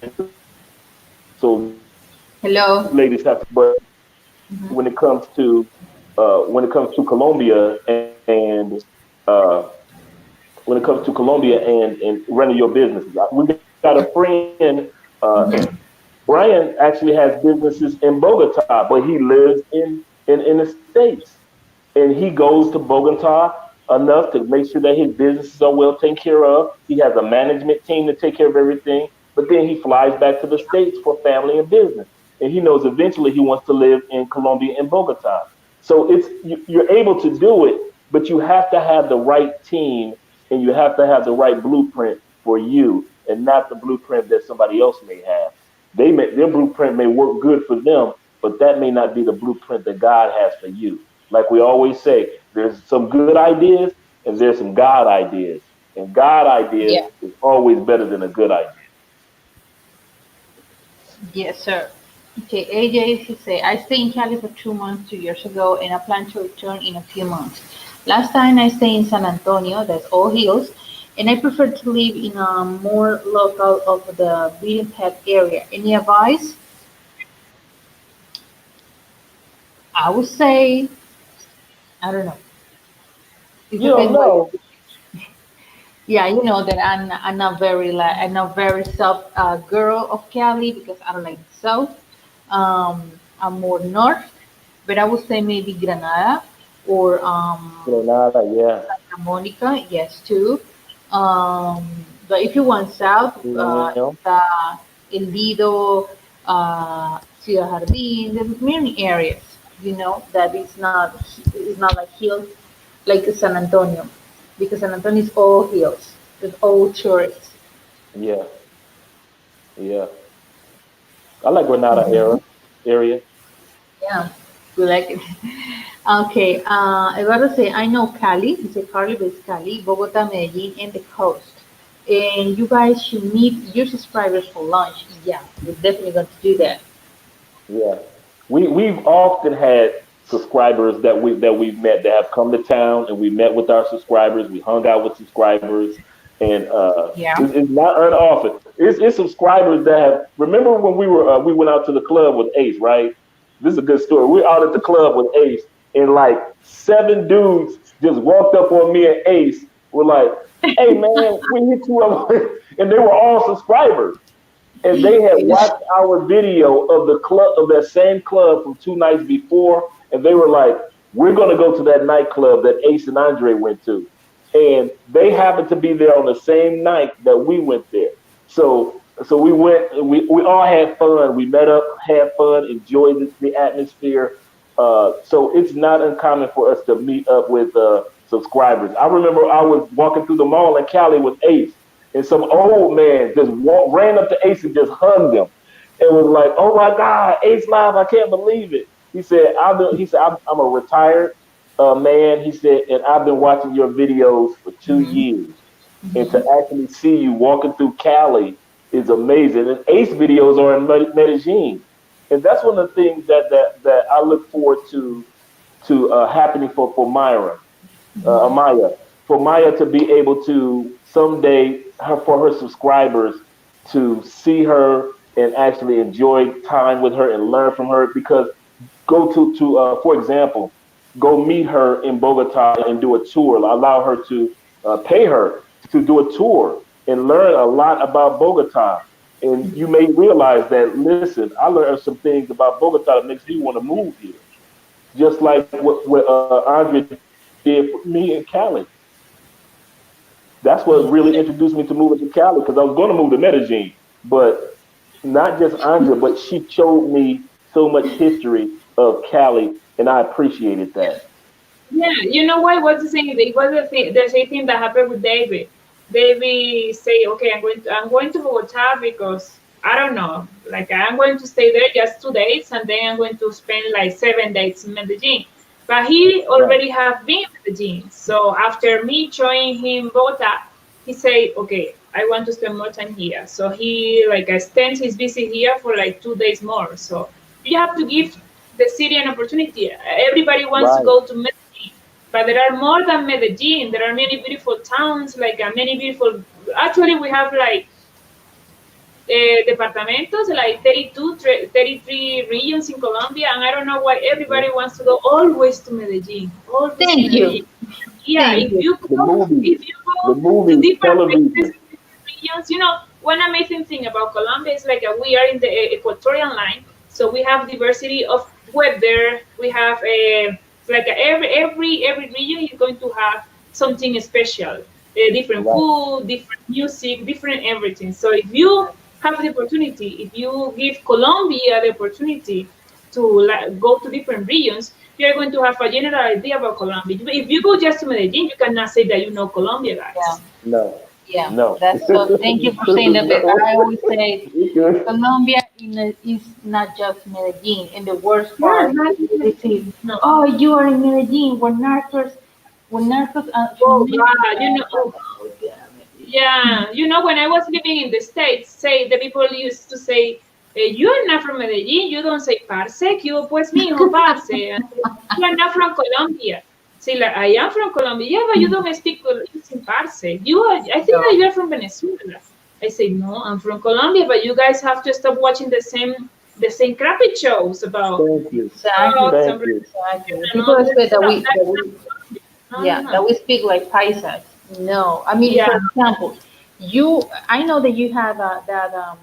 themselves. So that's what you Hello. ladies have to. But when it comes to Colombia and uh, when it comes to Colombia and running your businesses, we got a friend. Brian actually has businesses in Bogota, but he lives in the States. And he goes to Bogota enough to make sure that his businesses are well taken care of. He has a management team to take care of everything, but then he flies back to the States for family and business. And he knows eventually he wants to live in Colombia and Bogota. So you're able to do it, but you have to have the right team and you have to have the right blueprint for you and not the blueprint that somebody else may have. Their blueprint may work good for them, but that may not be the blueprint that God has for you. Like we always say, there's some good ideas and there's some God ideas. And God ideas Yeah. is always better than a good idea. Yes, sir. Okay, AJ, she say, I stayed in Cali for 2 months 2 years ago, and I plan to return in a few months. Last time I stayed in San Antonio, that's all hills, and I prefer to live in a more local of the beaten path area. Any advice? I would say, I don't know. It You don't depends what you know. Yeah, you know that I'm not very like I'm not very south girl of Cali because I don't like the south. I'm more north, but I would say maybe Granada or Granada, yeah. Santa Monica, yes too. Um, but if you want south, You know? the El Lido, Ciudad Jardín, there's many areas, you know, that it's not like hills like San Antonio, because San Antonio is all hills, it's all tourists. Yeah, yeah. I like Granada area. Yeah, we like it. Okay, I gotta say, I know Cali, you say Cali, but it's Cali, Bogota, Medellin, and the coast. And you guys should meet your subscribers for lunch. Yeah, we're definitely going to do that. Yeah, we've often had subscribers that we've met that have come to town, and we met with our subscribers. We hung out with subscribers, and Yeah. it's not unoften. It's subscribers that have. Remember when we went out to the club with Ace, right? This is a good story. We're out at the club with Ace, and like seven dudes just walked up on me and Ace. Were like, "Hey man, we hit you up," and they were all subscribers, and they had watched our video of the club of that same club from 2 nights before, and they were like, "We're gonna go to that nightclub that Ace and Andre went to," and they happened to be there on the same night that we went there. So we went. We all had fun. We met up, had fun, enjoyed the atmosphere. So it's not uncommon for us to meet up with subscribers. I remember I was walking through the mall in Cali with Ace, and some old man just ran up to Ace and just hugged him, and was like, "Oh my God, Ace Live! I can't believe it." He said, I'm a retired man." He said, "And I've been watching your videos for 2 years, and to actually see you walking through Cali is amazing." And Ace videos are in Medellin, and that's one of the things that I look forward to happening for Myra, Amaya, for Maya to be able to someday for her subscribers to see her and actually enjoy time with her and learn from her. Because go to for example, go meet her in Bogota and do a tour. Allow her to pay her to do a tour and learn a lot about Bogota. And you may realize that, listen, I learned some things about Bogota that makes me want to move here. Just like what Andre did for me in Cali. That's what really introduced me to moving to Cali, because I was going to move to Medellin. But not just Andrea, but she showed me so much history of Cali, and I appreciated that. Yeah, you know what? What's the same? It was the same thing that happened with David. David say, "Okay, I'm going to Bogota because I don't know, like I'm going to stay there just 2 days, and then I'm going to spend like 7 days in Medellin." But he Right, already have been in Medellin. So after me showing him Bogota, he say, "Okay, I want to spend more time here." So he like extends his visit here for like 2 days more. So you have to give the city an opportunity. Everybody wants to right, go to Medellin, but there are more than Medellin. There are many beautiful towns, like many beautiful. Actually, we have like departamentos, like 32, 33 regions in Colombia, and I don't know why everybody mhm. wants to go always to Medellin, always to Thank Medellin. you. Yeah, Thank you. The movies, if you the go to movies, different places, television. different regions, one amazing thing about Colombia is like we are in the equatorial line, so we have diversity of weather. We have like every region is going to have something special, different Right, food, different music, different everything. So if you have the opportunity, if you give Colombia the opportunity to like, go to different regions, you're going to have a general idea about Colombia. If you go just to Medellin, you cannot say that you know Colombia, Yeah. guys. no, Yeah. no, That's so. Thank you for saying that. But no. I always say You good? Colombia is not just Medellin. And the worst Yeah, part not is they say, no. "Oh, you are in Medellin. We're narcos Oh from Mexico." God, And I was like, "Oh, damn it." yeah, when I was living in the States, say the people used to say, "You are not from Medellin. You don't say parce. Que pues mi hijo parce. And you are not from Colombia." Say like, "I am from Colombia." Yeah, but you don't speak using parce. I think that No, you are from Venezuela. I say no, I'm from Colombia, but you guys have to stop watching the same crappy shows about Thank you, exactly, thank you. exactly. and People all this expect stuff. that we, No, no, yeah, no. that we speak like paisas. No, I mean, Yeah. for example, I know that you have that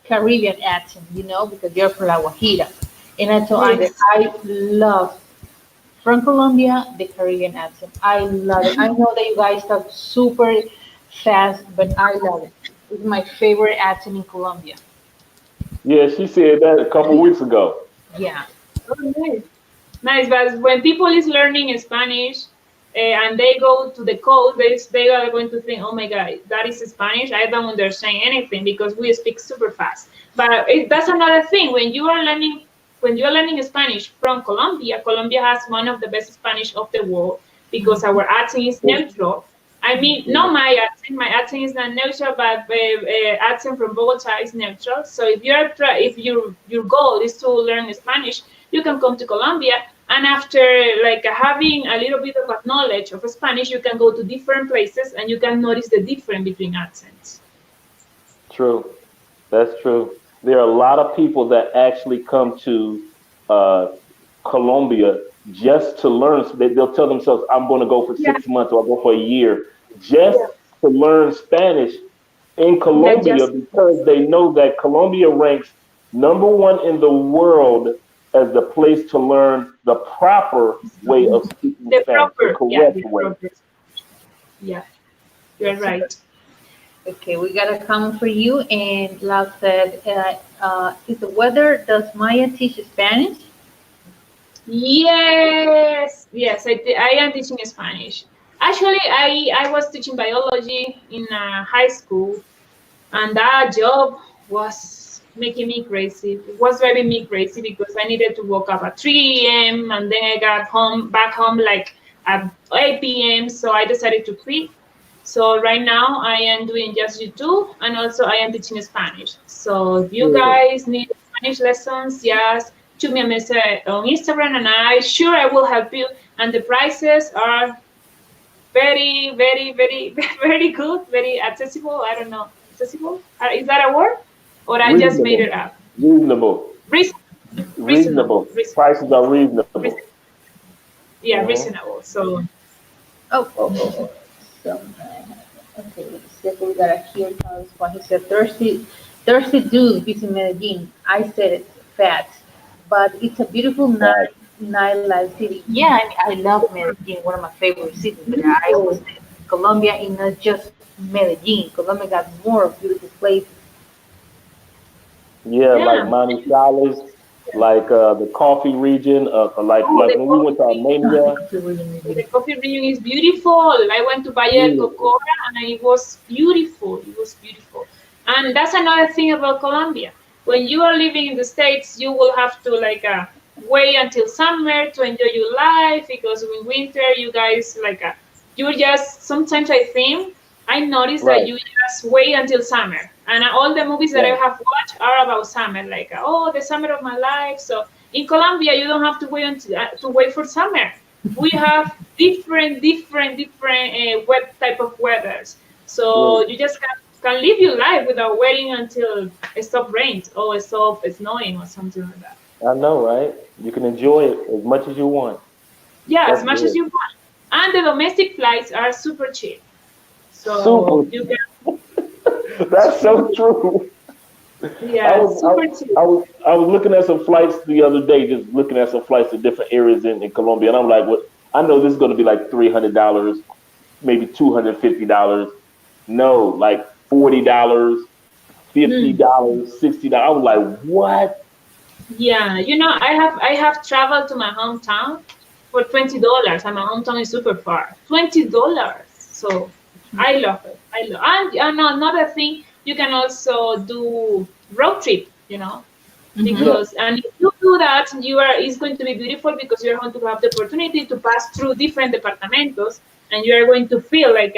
Caribbean accent, because you're from La Guajira. And I told Andre, Yes. I love from Colombia the Caribbean accent. I love it. I know that you guys talk super fast, but I love it. It's my favorite accent in Colombia. Yeah, she said that a couple weeks ago. Yeah. Oh, nice. Nice, but when people is learning Spanish and they go to the code, they are going to think, oh my God, that is Spanish. I don't understand anything because we speak super fast. But that's another thing. When you are learning Spanish from Colombia, Colombia has one of the best Spanish of the world because our accent is neutral. I mean, not my accent is not neutral, but accent from Bogota is neutral. So if your goal is to learn Spanish, you can come to Colombia, and after like having a little bit of a knowledge of Spanish, you can go to different places and you can notice the difference between accents. True. That's true. There are a lot of people that actually come to uh, Colombia just to learn. So they'll tell themselves, I'm going to go for Yeah, 6 months or I'll go for a year just yeah, to learn Spanish in yeah, Colombia just because they know that Colombia ranks number one in the world as the place to learn the proper way of speaking the Spanish, the proper, yeah, correct the way. proper, yeah, you're Super. right. Okay, we got a comment for you. And Lau said, is the weather, does Maya teach Spanish? Yes, yes, I am teaching Spanish. Actually, I was teaching biology in high school, and that job was making me crazy. It was driving me crazy because I needed to wake up at 3 a.m. and then I got back home like at 8 p.m. So I decided to quit. So right now I am doing just YouTube and also I am teaching Spanish. So if you Good. guys need Spanish lessons, just shoot me a message on Instagram and I will help you. And the prices are very, very, very, very good, very accessible. I don't know, accessible? Is that a word? Or I just made Reasonable. it up? Reasonable. Reasonable, reasonable, Reasonable. Prices are reasonable. reasonable. Yeah, Hmm. reasonable. So Oh, oh, oh, oh. So, okay, let's see if we got a here. He said, thirsty dude, he's in Medellin. I said it's fat, but it's a beautiful Right. nightlife city. Yeah, I love Medellin, one of my favorite cities, but I always beautiful. say Colombia is not just Medellin. Colombia got more beautiful places. Yeah, like Yeah. Manizales, like the coffee region, Oh, like when we went to Armenia. the coffee region is beautiful. I went to Valle del Beautiful. Cocora and it was beautiful. It was beautiful. And that's another thing about Colombia. When you are living in the States, you will have to like wait until summer to enjoy your life because in winter you guys like you just sometimes I think I noticed that Right. you just wait until summer. And all the movies that I Right. have watched are about summer, like oh the summer of my life. So in Colombia, you don't have to wait until, to wait for summer. We have different wet type of weathers. So True. you just can live your life without waiting until it stop rains or it stop snowing or something like that. I know, right? You can enjoy it as much as you want. Yeah, as That's much as good. you want. And the domestic flights are super cheap. So Super. you can, That's so true. I yeah, was super cheap. I was looking at some flights the other day, just looking at some flights to different areas in Colombia, and I'm like, what? I know this is going to be like $300, maybe $250. No, like $40, Hmm. $50, $60. I was like, what? Yeah, I have traveled to my hometown for $20, and my hometown is super far. $20. So I love it. I love and another thing you can also do road trip, Mm-hmm. Yeah, because and if you do that, it's going to be beautiful because you're going to have the opportunity to pass through different departamentos and you are going to feel like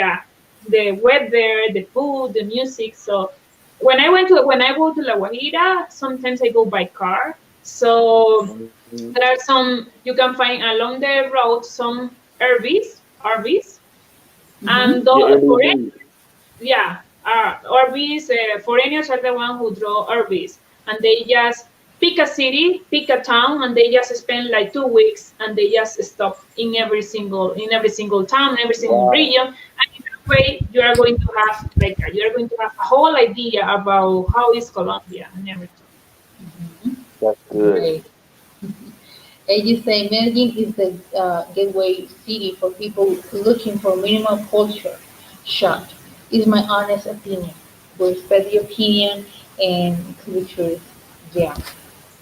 the weather, the food, the music. So when I go to La Guajira, sometimes I go by car. So mhm. there are some you can find along the road some RVs, and Mm-hmm. Yeah, foreign, Airbnb. yeah, RVs. Foreigners are the one who draw RVs, and they just pick a city, pick a town, and they just spend like 2 weeks, and they just stop in every single town, every single Wow. region. way you are going to have like you are going to have a whole idea about how is Colombia and everything. That's good. Great. And you say Medellin is the gateway city for people looking for minimal culture shock. Is my honest opinion. We respect the opinion and cultures. Yeah.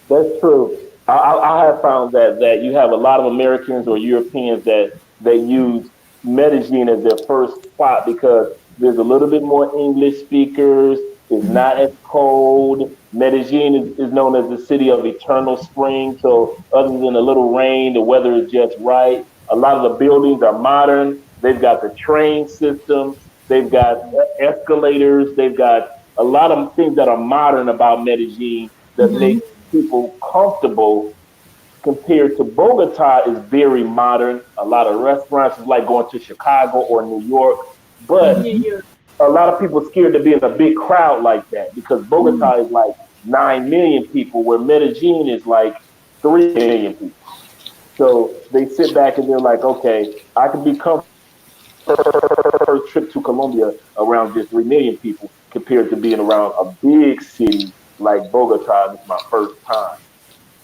That's true. I have found that you have a lot of Americans or Europeans that use Medellin as their first spot because there's a little bit more English speakers. It's not as cold. Medellin is known as the city of eternal spring. So other than a little rain, the weather is just right. A lot of the buildings are modern. They've got the train system. They've got escalators. They've got a lot of things that are modern about Medellin that Mm-hmm. make people comfortable compared to Bogota is very modern. A lot of restaurants is like going to Chicago or New York, but New York. a lot of people scared to be in a big crowd like that because Bogota is like 9 million people, where Medellin is like 3 million people. So they sit back and they're like, okay, I can be comfortable first trip to Colombia around just 3 million people compared to being around a big city like Bogota. This is my first time.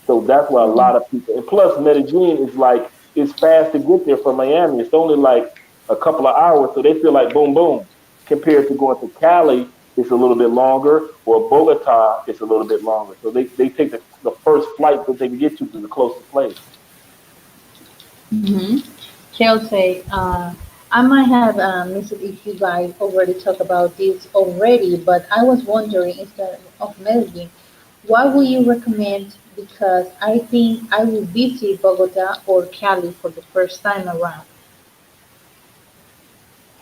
So that's why a lot of people, and plus Medellin is like, it's fast to get there from Miami. It's only like a couple of hours, so they feel like boom, boom. Compared to going to Cali, it's a little bit longer, or Bogota, it's a little bit longer. So they take the first flight that they can get to the closest place. Mm-hmm. Chelsea, I might have missed it if you guys already talked about this already, but I was wondering instead of Medellin, what would you recommend? Because I think I will visit Bogota or Cali for the first time around.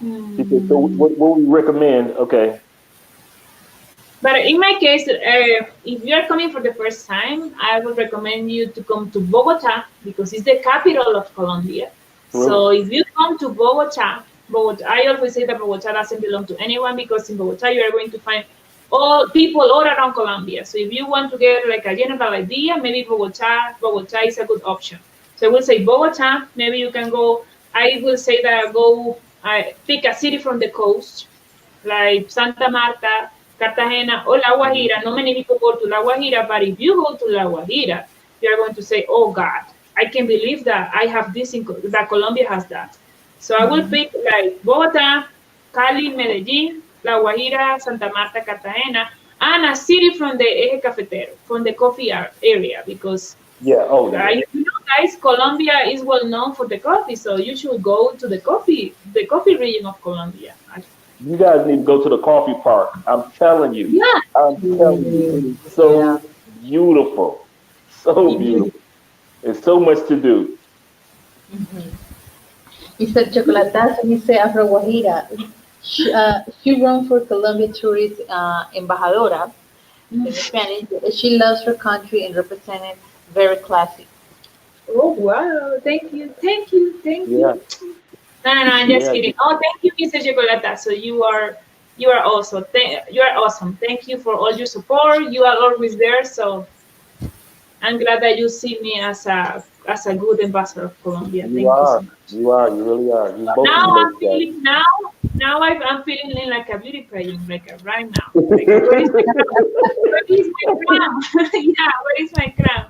Okay, so Hmm. what we recommend? Okay, But in my case, if you are coming for the first time, I would recommend you to come to Bogota because it's the capital of Colombia. So really? if you come to Bogota, I always say that Bogota doesn't belong to anyone because in Bogota you are going to find all people all around Colombia. So if you want to get like a general idea, maybe Bogota is a good option. So I will say Bogota. Maybe you can go. I will say that go. Pick a city from the coast like Santa Marta, Cartagena, or La Mhm. Guajira. Not many people go to La Guajira, but if you go to La Guajira, you're going to say, "Oh God, I can believe that I have this in that Colombia has that." So I will Mhm. pick like Bogota, Cali, Medellin, La Guajira, Santa Marta, Cartagena, and a city from the Eje Cafetero, from the coffee area, because Yeah. Oh yeah. guys, Colombia is well known for the coffee, so you should go to the coffee region of Colombia. You guys need to go to the coffee park. I'm telling you. Yeah, I'm telling you, it is Yeah. so beautiful. So beautiful. There's so much to do. Mhm. Mr. Chocolatazo dice Afro Guajira. She run for Colombia Tourist Embajadora in Spanish. She loves her country and represented very classy. oh wow! Thank you, thank you, thank Yeah. you. No, no, no, I'm just Yeah. kidding. Oh, thank you, Mr. Chocolata. So you are also you are awesome. Thank you for all your support. You are always there. So I'm glad that you see me as a good ambassador of Colombia. You Thank you so are. much. You are. You really are. You both of Now you I'm ladies are. feeling I'm feeling like a beauty pageant, like a, right now. Like a, where is my crown? Where is my crown? Yeah, where is my crown?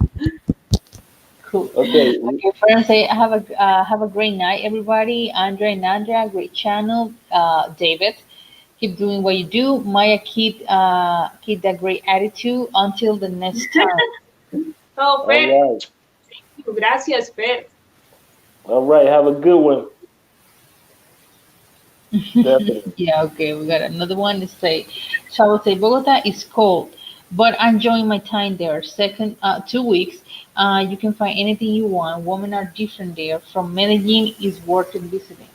Cool. Okay. Okay, friends, say have a great night, everybody. Andre and Andrea, great channel. David, keep doing what you do. Maya, keep that great attitude until the next time. Oh, All Fer, right. gracias, Fer. All right. Have a good one. Definitely. Yeah, okay, we got another one to say. So I would say Bogota is cold, but I'm enjoying my time there. Second, 2 weeks, you can find anything you want. Women are different there. From Medellin is worth visiting.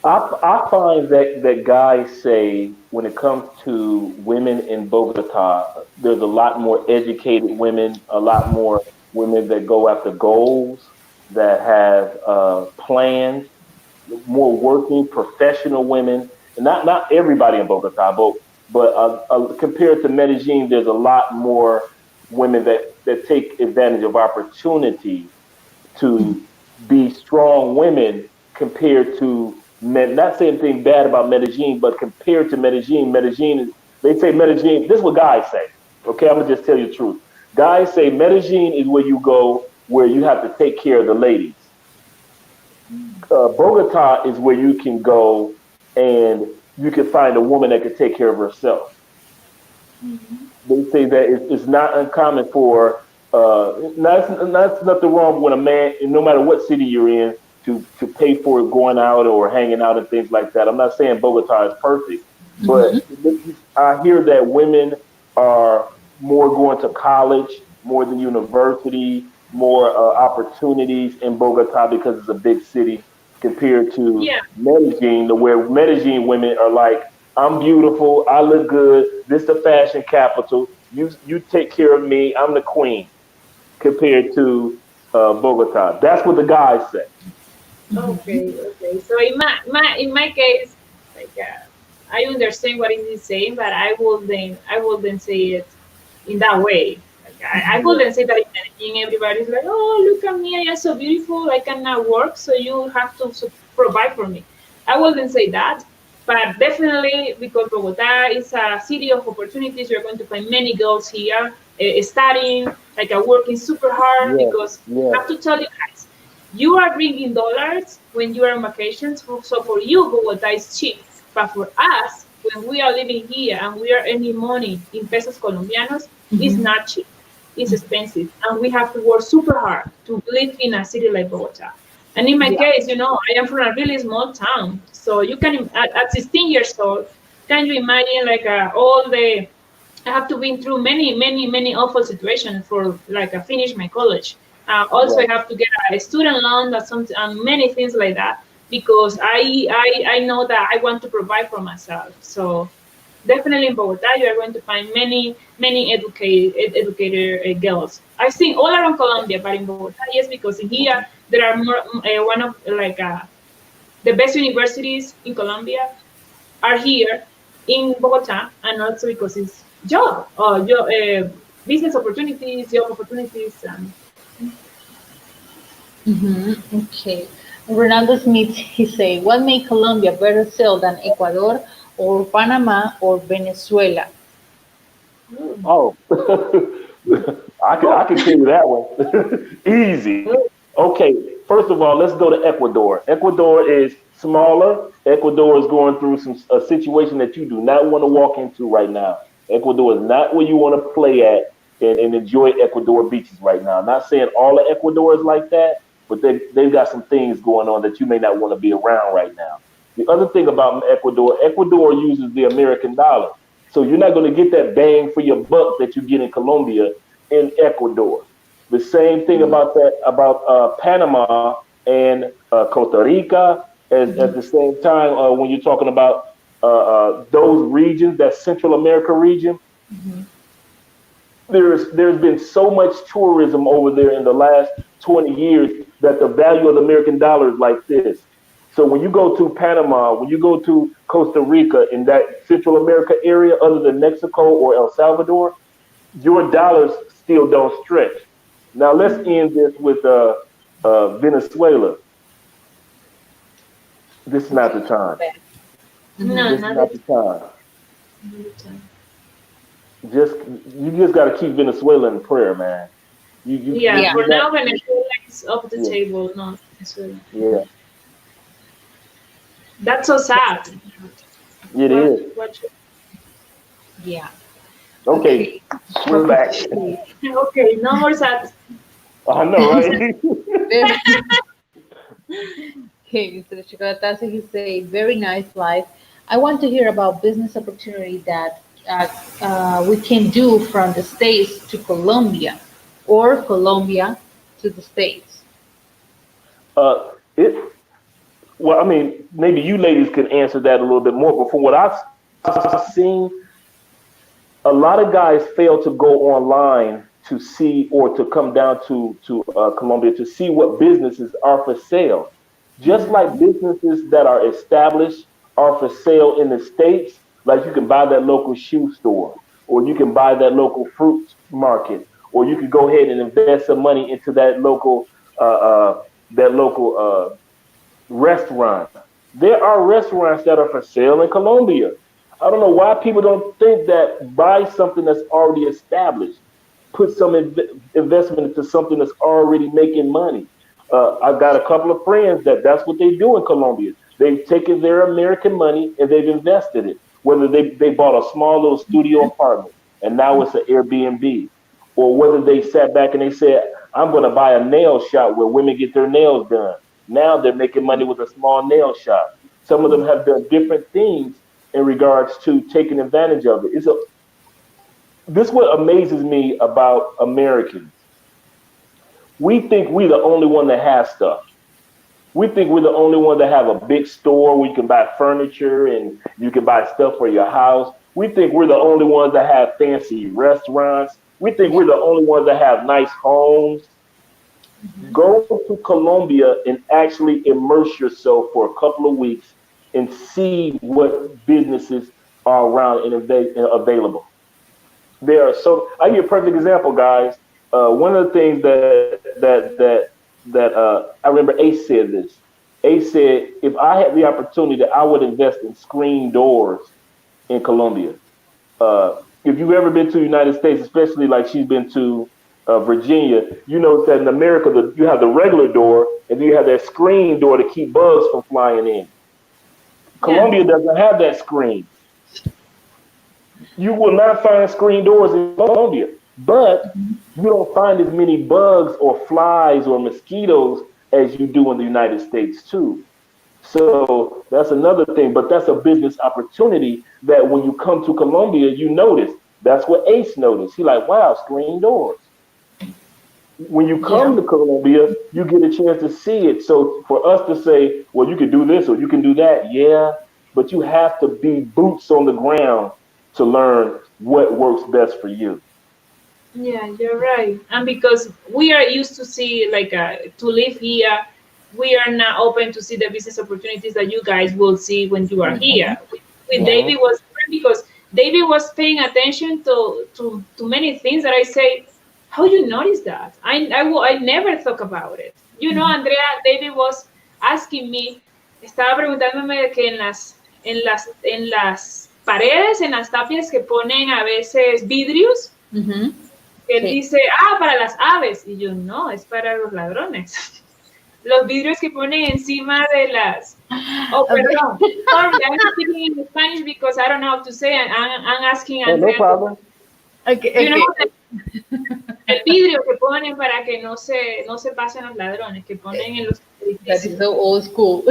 I find that guys say when it comes to women in Bogota, there's a lot more educated women, a lot more women that go after goals, that have plans, more working professional women, and not everybody in Bogota, but compared to Medellin, there's a lot more women that take advantage of opportunity to be strong women compared to not saying anything bad about Medellin, but compared to Medellin, they say Medellin. This is what guys say. Okay, I'm gonna just tell you the truth. Guys say Medellin is where you go where you have to take care of the ladies. Bogota is where you can go and you can find a woman that can take care of herself. They say that it's not uncommon for that's nothing wrong when a man, no matter what city you're in, to pay for going out or hanging out and things like that. I'm not saying Bogota is perfect, but I hear that women are more going to college, more than university, more opportunities in Bogota because it's a big city compared to Yeah. Medellin, where Medellin women are like, I'm beautiful, I look good, this the fashion capital. You take care of me, I'm the queen compared to Bogota. That's what the guys say. Okay, okay. So in my case, like I understand what is he saying, but I wouldn't say it in that way. Like I Yeah, wouldn't say that in anything. Everybody's like, oh, look at me, I am so beautiful. I cannot work, so you have to provide for me. I wouldn't say that, but definitely because Bogota is a city of opportunities. You're going to find many girls here studying, like working super hard yeah, because I yeah, have to tell you guys, you are bringing dollars when you are on vacations. So for you, Bogota is cheap. But for us, when we are living here and we are earning money in pesos colombianos, it's not cheap. It's expensive. And we have to work super hard to live in a city like Bogota. And in my Yeah. case, I am from a really small town. So you can, at 16 years old, can you imagine like all the I have to been through many, many, many awful situations for like finish my college. Also, I right. have to get a student loan, that some many things like that because I know that I want to provide for myself. So definitely in Bogota, you are going to find many, many educated girls. I've seen all around Colombia, but in Bogota, yes, because in here there are more one of like the best universities in Colombia are here in Bogota, and also because it's business opportunities, job opportunities, and Okay. Ronaldo Smith, he say, what made Colombia better sell than Ecuador or Panama or Venezuela? mm, Oh, I oh, can tell you that one. Easy. Okay, first of all, let's go to Ecuador. Ecuador is smaller. Ecuador is going through a situation that you do not want to walk into right now. Ecuador is not where you want to play at and enjoy Ecuador beaches right now. Not saying all of Ecuador is like that, but they've got some things going on that you may not want to be around right now. The other thing about Ecuador, Ecuador uses the American dollar. So you're not going to get that bang for your buck that you get in Colombia in Ecuador. The same thing about that about Panama and Costa Rica. At the same time, when you're talking about those regions, that Central America region, there's been so much tourism over there in the last 20 years that the value of the American dollar is like this. So when you go to Panama, when you go to Costa Rica in that Central America area, other than Mexico or El Salvador, your dollars still don't stretch. Now let's end this with Venezuela. This is not the time. no, This is not not the the time. time. Just you just got to keep Venezuela in prayer, man. Yeah, Yeah. for You got now, Venezuela is off the yeah, table. No, Venezuela. yeah. That's so sad. It What? is. What? Yeah. Okay, Okay. we're back. Okay, no more sad. I know, right? Okay, Mr. Chocolatazo, he say, very nice life. I want to hear about business opportunity that we can do from the States to Colombia or Colombia to the States. It. Well, I mean, maybe you ladies can answer that a little bit more. But from what I've seen, a lot of guys fail to go online to see or to come down to Colombia to see what businesses are for sale. Just like businesses that are established are for sale in the states, like you can buy that local shoe store, or you can buy that local fruit market, or you could go ahead and invest some money into uh, uh, that local restaurants. There are restaurants that are for sale in Colombia. I don't know why people don't think that buy something that's already established, put some investment into something that's already making money. I got a couple of friends that's what they do in Colombia. They've taken their American money and they've invested it. Whether they bought a small little studio apartment and now it's an Airbnb, or whether they sat back and they said, I'm going to buy a nail shop where women get their nails done. Now they're making money with a small nail shop. Some of them have done different things in regards to taking advantage of it. This what amazes me about Americans. We think we're the only one that has stuff. We think we're the only one that have a big store where you can buy furniture and you can buy stuff for your house. We think we're the only ones that have fancy restaurants. We think we're the only ones that have nice homes. Go to Colombia and actually immerse yourself for a couple of weeks and see what businesses are around and available. There are so I give you a perfect example, guys. One of the things that I remember Ace said this. Ace said, if I had the opportunity, I would invest in screen doors in Colombia. If you've ever been to the United States, especially like she's been to Virginia, you know that in America you have the regular door and you have that screen door to keep bugs from flying in. Yeah. Colombia doesn't have that screen. You will not find screen doors in Colombia, but you don't find as many bugs or flies or mosquitoes as you do in the United States too. So that's another thing, but that's a business opportunity that when you come to Colombia, you notice. That's what Ace noticed. He like, wow, screen doors. When you come Yeah. to Colombia, you get a chance to see it. So for us to say, well, you can do this or you can do that, yeah, but you have to be boots on the ground to learn what works best for you. Yeah, you're right. And because we are used to see like to live here, we are not open to see the business opportunities that you guys will see when you are here. With Yeah. David was different because David was paying attention to many things that I say, how you notice that? I never thought about it. You know, Andrea, David was asking me, estaba preguntándome de que en las paredes, en las tapias que ponen a veces vidrios, Mm-hmm. él Sí. dice, para las aves. Y yo, no, es para los ladrones. Los vidrios que ponen encima de las... Oh, perdón. Sorry, I'm speaking in Spanish because I don't know how to say it. I'm asking Oh, no Andrea. problem. Okay. You know, Okay. el vidrio que ponen para que no se pasen los ladrones, que ponen en los That is edificios. so old school.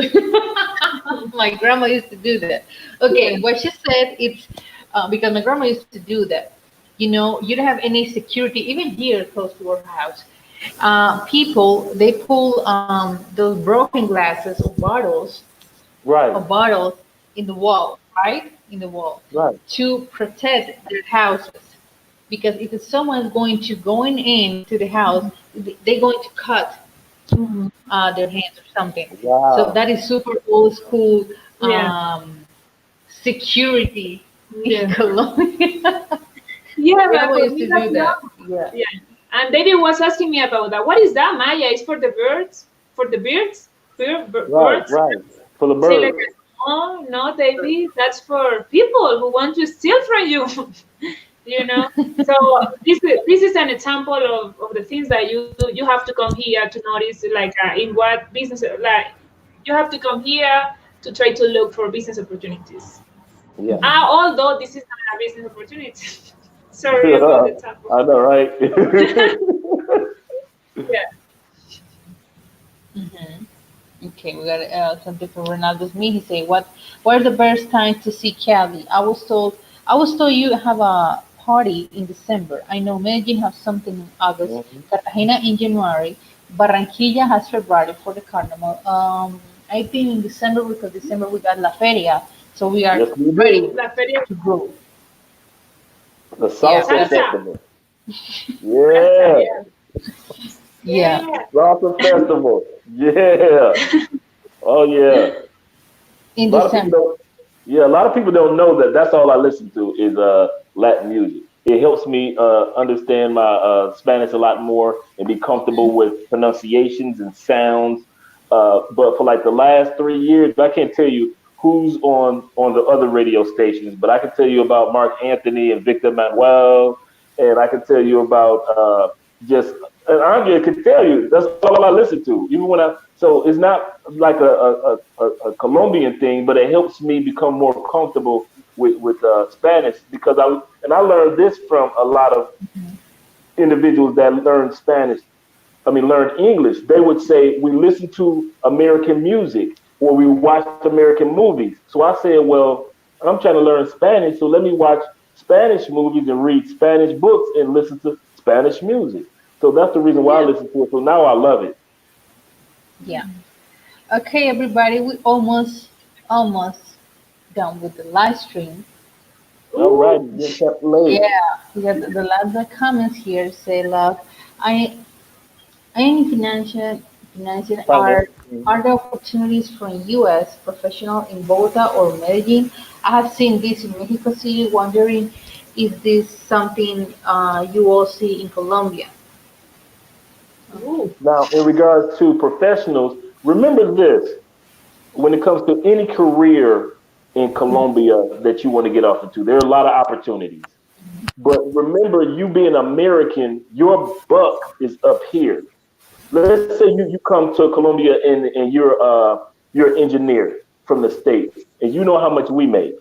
My grandma used to do that. Okay, Yeah. what she said, it's because my grandma used to do that. You know, you don't have any security, even here close to our house. People, they pull those broken glasses Right, or bottles in the wall, right? In the wall right. to protect their houses. Because if someone is going to going in to the house, they're going to cut Mhm. their hands or something. So Wow. that is super old school Yeah. security in Yeah. Colombia. Yeah, but Grandma for used me to that's do not. that. Yeah. Yeah. And David was asking me about that. What is that, Maya? It's for the birds? For the birds? Right, Birds? right. Full of Say like, birds. oh, no, David, that's for people who want to steal from you. you know? So this is an example of the things that you have to come here to notice, like in what business, like you have to come here to try to look for business opportunities. Yeah. Although this is not a business opportunity. Sorry about the example. I know, right? Yeah. Hmm. Okay, we got something from Ronaldo's me. He say, what are the best time to see Cali? I was told you have a party in December. I know Medellin have something in August, Mhm. Cartagena in January, Barranquilla has February for the carnival. I think in December because December we got La Feria, so we are Yes, we ready do. La feria. to go. The Yeah, salsa that's Salsa. festival. Salsa, Yeah, yeah. yeah. Yeah. salsa festival. Yeah. Oh yeah. In A lot of people December. don't. Yeah, a lot of people don't know that. That's all I listen to is Latin music. It helps me understand my Spanish a lot more and be comfortable with pronunciations and sounds. But for like the last 3 years, I can't tell you who's on the other radio stations, but I can tell you about Mark Anthony and Victor Manuel, and I can tell you about just and Andre could tell you that's all I listen to. Even when so it's not like a Colombian thing, but it helps me become more comfortable with Spanish because I learned this from a lot of individuals that learn Spanish. I mean, learn English. They would say we listen to American music or we watch American movies. So I said, well, I'm trying to learn Spanish, so let me watch Spanish movies and read Spanish books and listen to Spanish music. So that's the reason why I Yeah. listen to it. So now I love it. Yeah. Okay, everybody, we almost done with the live stream. All right, Ooh. it just kept late. Yeah, we got the last the comments here say, "Love, I any financial are the opportunities from U.S. professional in Bogota or Medellin? I have seen this in Mexico City. Wondering if this something you all see in Colombia." Ooh. Now, in regards to professionals, remember this: when it comes to any career in Colombia that you want to get off into, there are a lot of opportunities. But remember, you being American, your buck is up here. Let's say you come to Colombia and you're an engineer from the States and you know how much we make.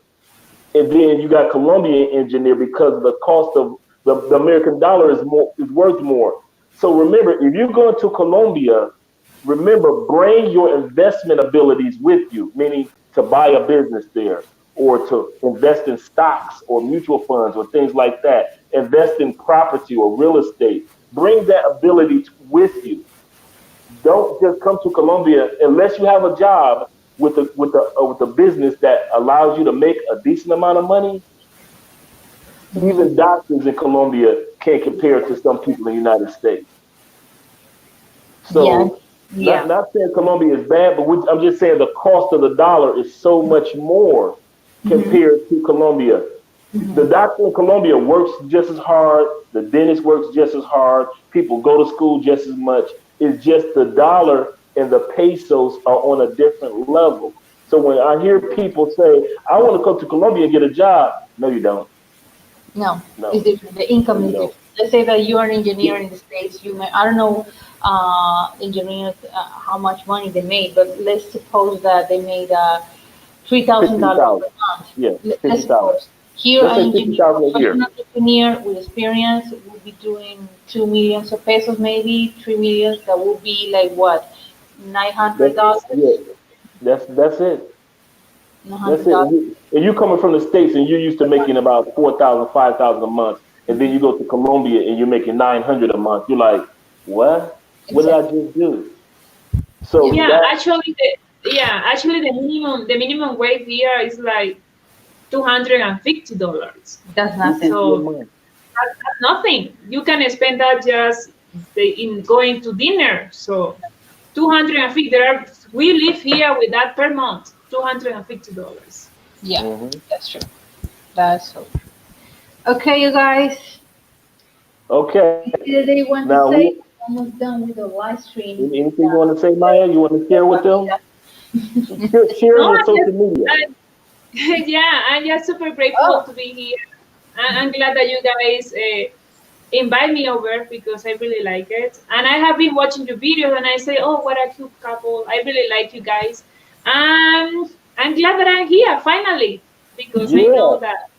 And then you got Colombian engineer because the cost of the American dollar is worth more. So remember, if you're going to Colombia, remember bring your investment abilities with you, meaning to buy a business there or to invest in stocks or mutual funds or things like that. Invest in property or real estate. Bring that ability with you. Don't just come to Colombia unless you have a job with a business that allows you to make a decent amount of money. Mhm. Even doctors in Colombia can't compare to some people in the United States. Yeah, So, not yeah. not saying Colombia is bad, but I'm just saying the cost of the dollar is so much more Hmm. compared to Colombia. The Hmm. doctor in Colombia works just as hard. The dentist works just as hard. People go to school just as much. It's just the dollar and the pesos are on a different level. So when I hear people say, "I want to come to Colombia and get a job," no, you don't. No, it's No, different. The no, income you is don't. different. Let's say that you are an Yeah, engineer in the States. You may, I don't know, engineers, how much money they made, but let's suppose that they made fifty $3,000 per thousand. month. Yeah, Let's 50,000. suppose here Let's an say fifty engineer, thousand a year. professional engineer with experience would be doing 2 millions of pesos, maybe 3 millions. That would be like what, nine hundred That's dollars, yeah. That's it. nine That's hundred it. dollars And you coming from the States and you're used to per month. making about 4,000, 5,000 a month. And then you go to Colombia and you're making 900 a month. You're like, what? What did I Exactly. just do? Yeah, So Yeah, that, actually the minimum wage here is like $250. that's nothing. 250 a So month. that's nothing. You can spend that just in going to dinner. So 250. We live here with that per month. $250. Yeah, Hmm. that's true. That's so true. Okay, you guys. Okay. Anything that they want to Now, say? Almost done with the live stream. anything you want to say, Maya? You want to share with them? Share No, your social media. yeah, I'm just super grateful Oh, to be here. I'm glad that you guys invite me over because I really like it. And I have been watching your videos and I say, oh, what a cute couple. I really like you guys. And I'm glad that I'm here finally because I know Yeah. that,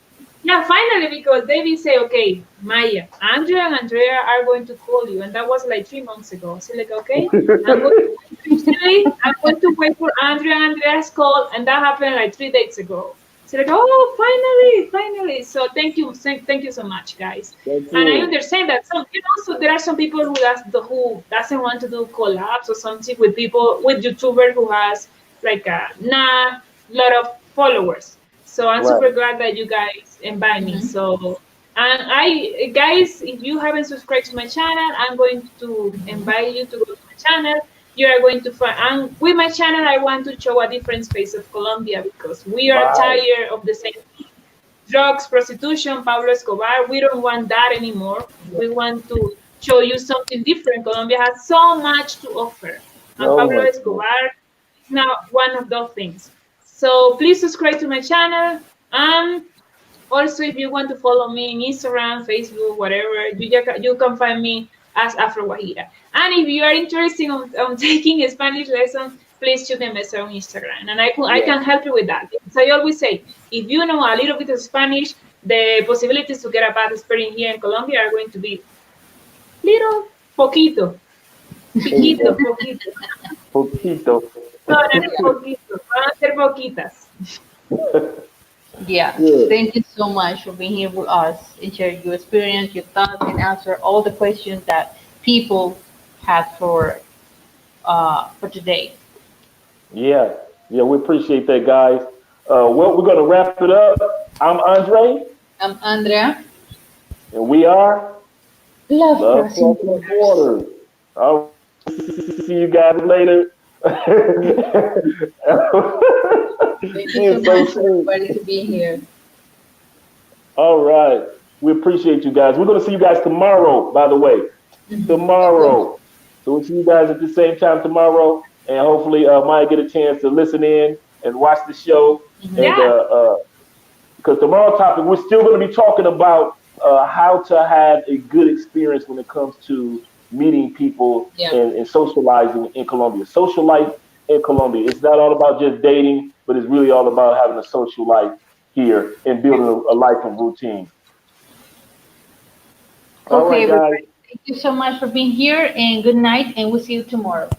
yeah, finally, because David say, okay, Maya, Andrea and Andrea are going to call you. And that was like 3 months ago. So like, okay, I'm going to wait patiently. I'm going to wait for Andrea and Andrea's call. And that happened like 3 days ago. So like, oh, finally. So thank you so much, guys. Thank And I you. understand that so there are some people who doesn't want to do collabs or something with people with YouTuber who has like a not lot of followers. So I'm Right. super glad that you guys invite me. mhm. So and I guys, if you haven't subscribed to my channel, I'm going to invite you to go to my channel. You are going to find, and with my channel, I want to show a different face of Colombia because we are Right. tired of the same drugs, prostitution, Pablo Escobar. We don't want that anymore. We want to show you something different. Colombia has so much to offer. and Oh Pablo my God. Escobar. Now, one of those things. So please subscribe to my channel. And also, if you want to follow me in Instagram, Facebook, whatever, you can find me as Afro Guajira. And if you are interested on taking a Spanish lesson, please shoot me a message on Instagram, and I Yeah. can help you with that. So I always say, if you know a little bit of Spanish, the possibilities to get a bad experience here in Colombia are going to be little, poquito, There you chiquito, go. poquito, Poquito. no, no, no, Yeah. poquito, van a ser poquitas. Yeah. Good. Thank you so much for being here with us and share your experience, your thoughts, and answer all the questions that people had for today. Yeah. Yeah, we appreciate that, guys. Well, we're gonna wrap it up. I'm Andre, I'm Andrea. and we are Love Love crossing Crossing borders. Borders. All right. See you guys later. Thank you so It's so much for sweet. everybody to be here. All right. We appreciate you guys. We're gonna see you guys tomorrow, by the way. Okay. Tomorrow. So we'll see you guys at the same time tomorrow. And hopefully might get a chance to listen in and watch the show. And Yeah, because tomorrow's topic, we're still going to be talking about how to have a good experience when it comes to meeting people Yeah. and socializing in Colombia. Social life in Colombia. It's not all about just dating, but it's really all about having a social life here and building a life of routine. All Okay, right, guys. everybody. Thank you so much for being here, and good night, and we'll see you tomorrow.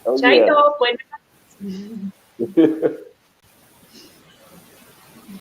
Oh, chaito, buenas. yeah.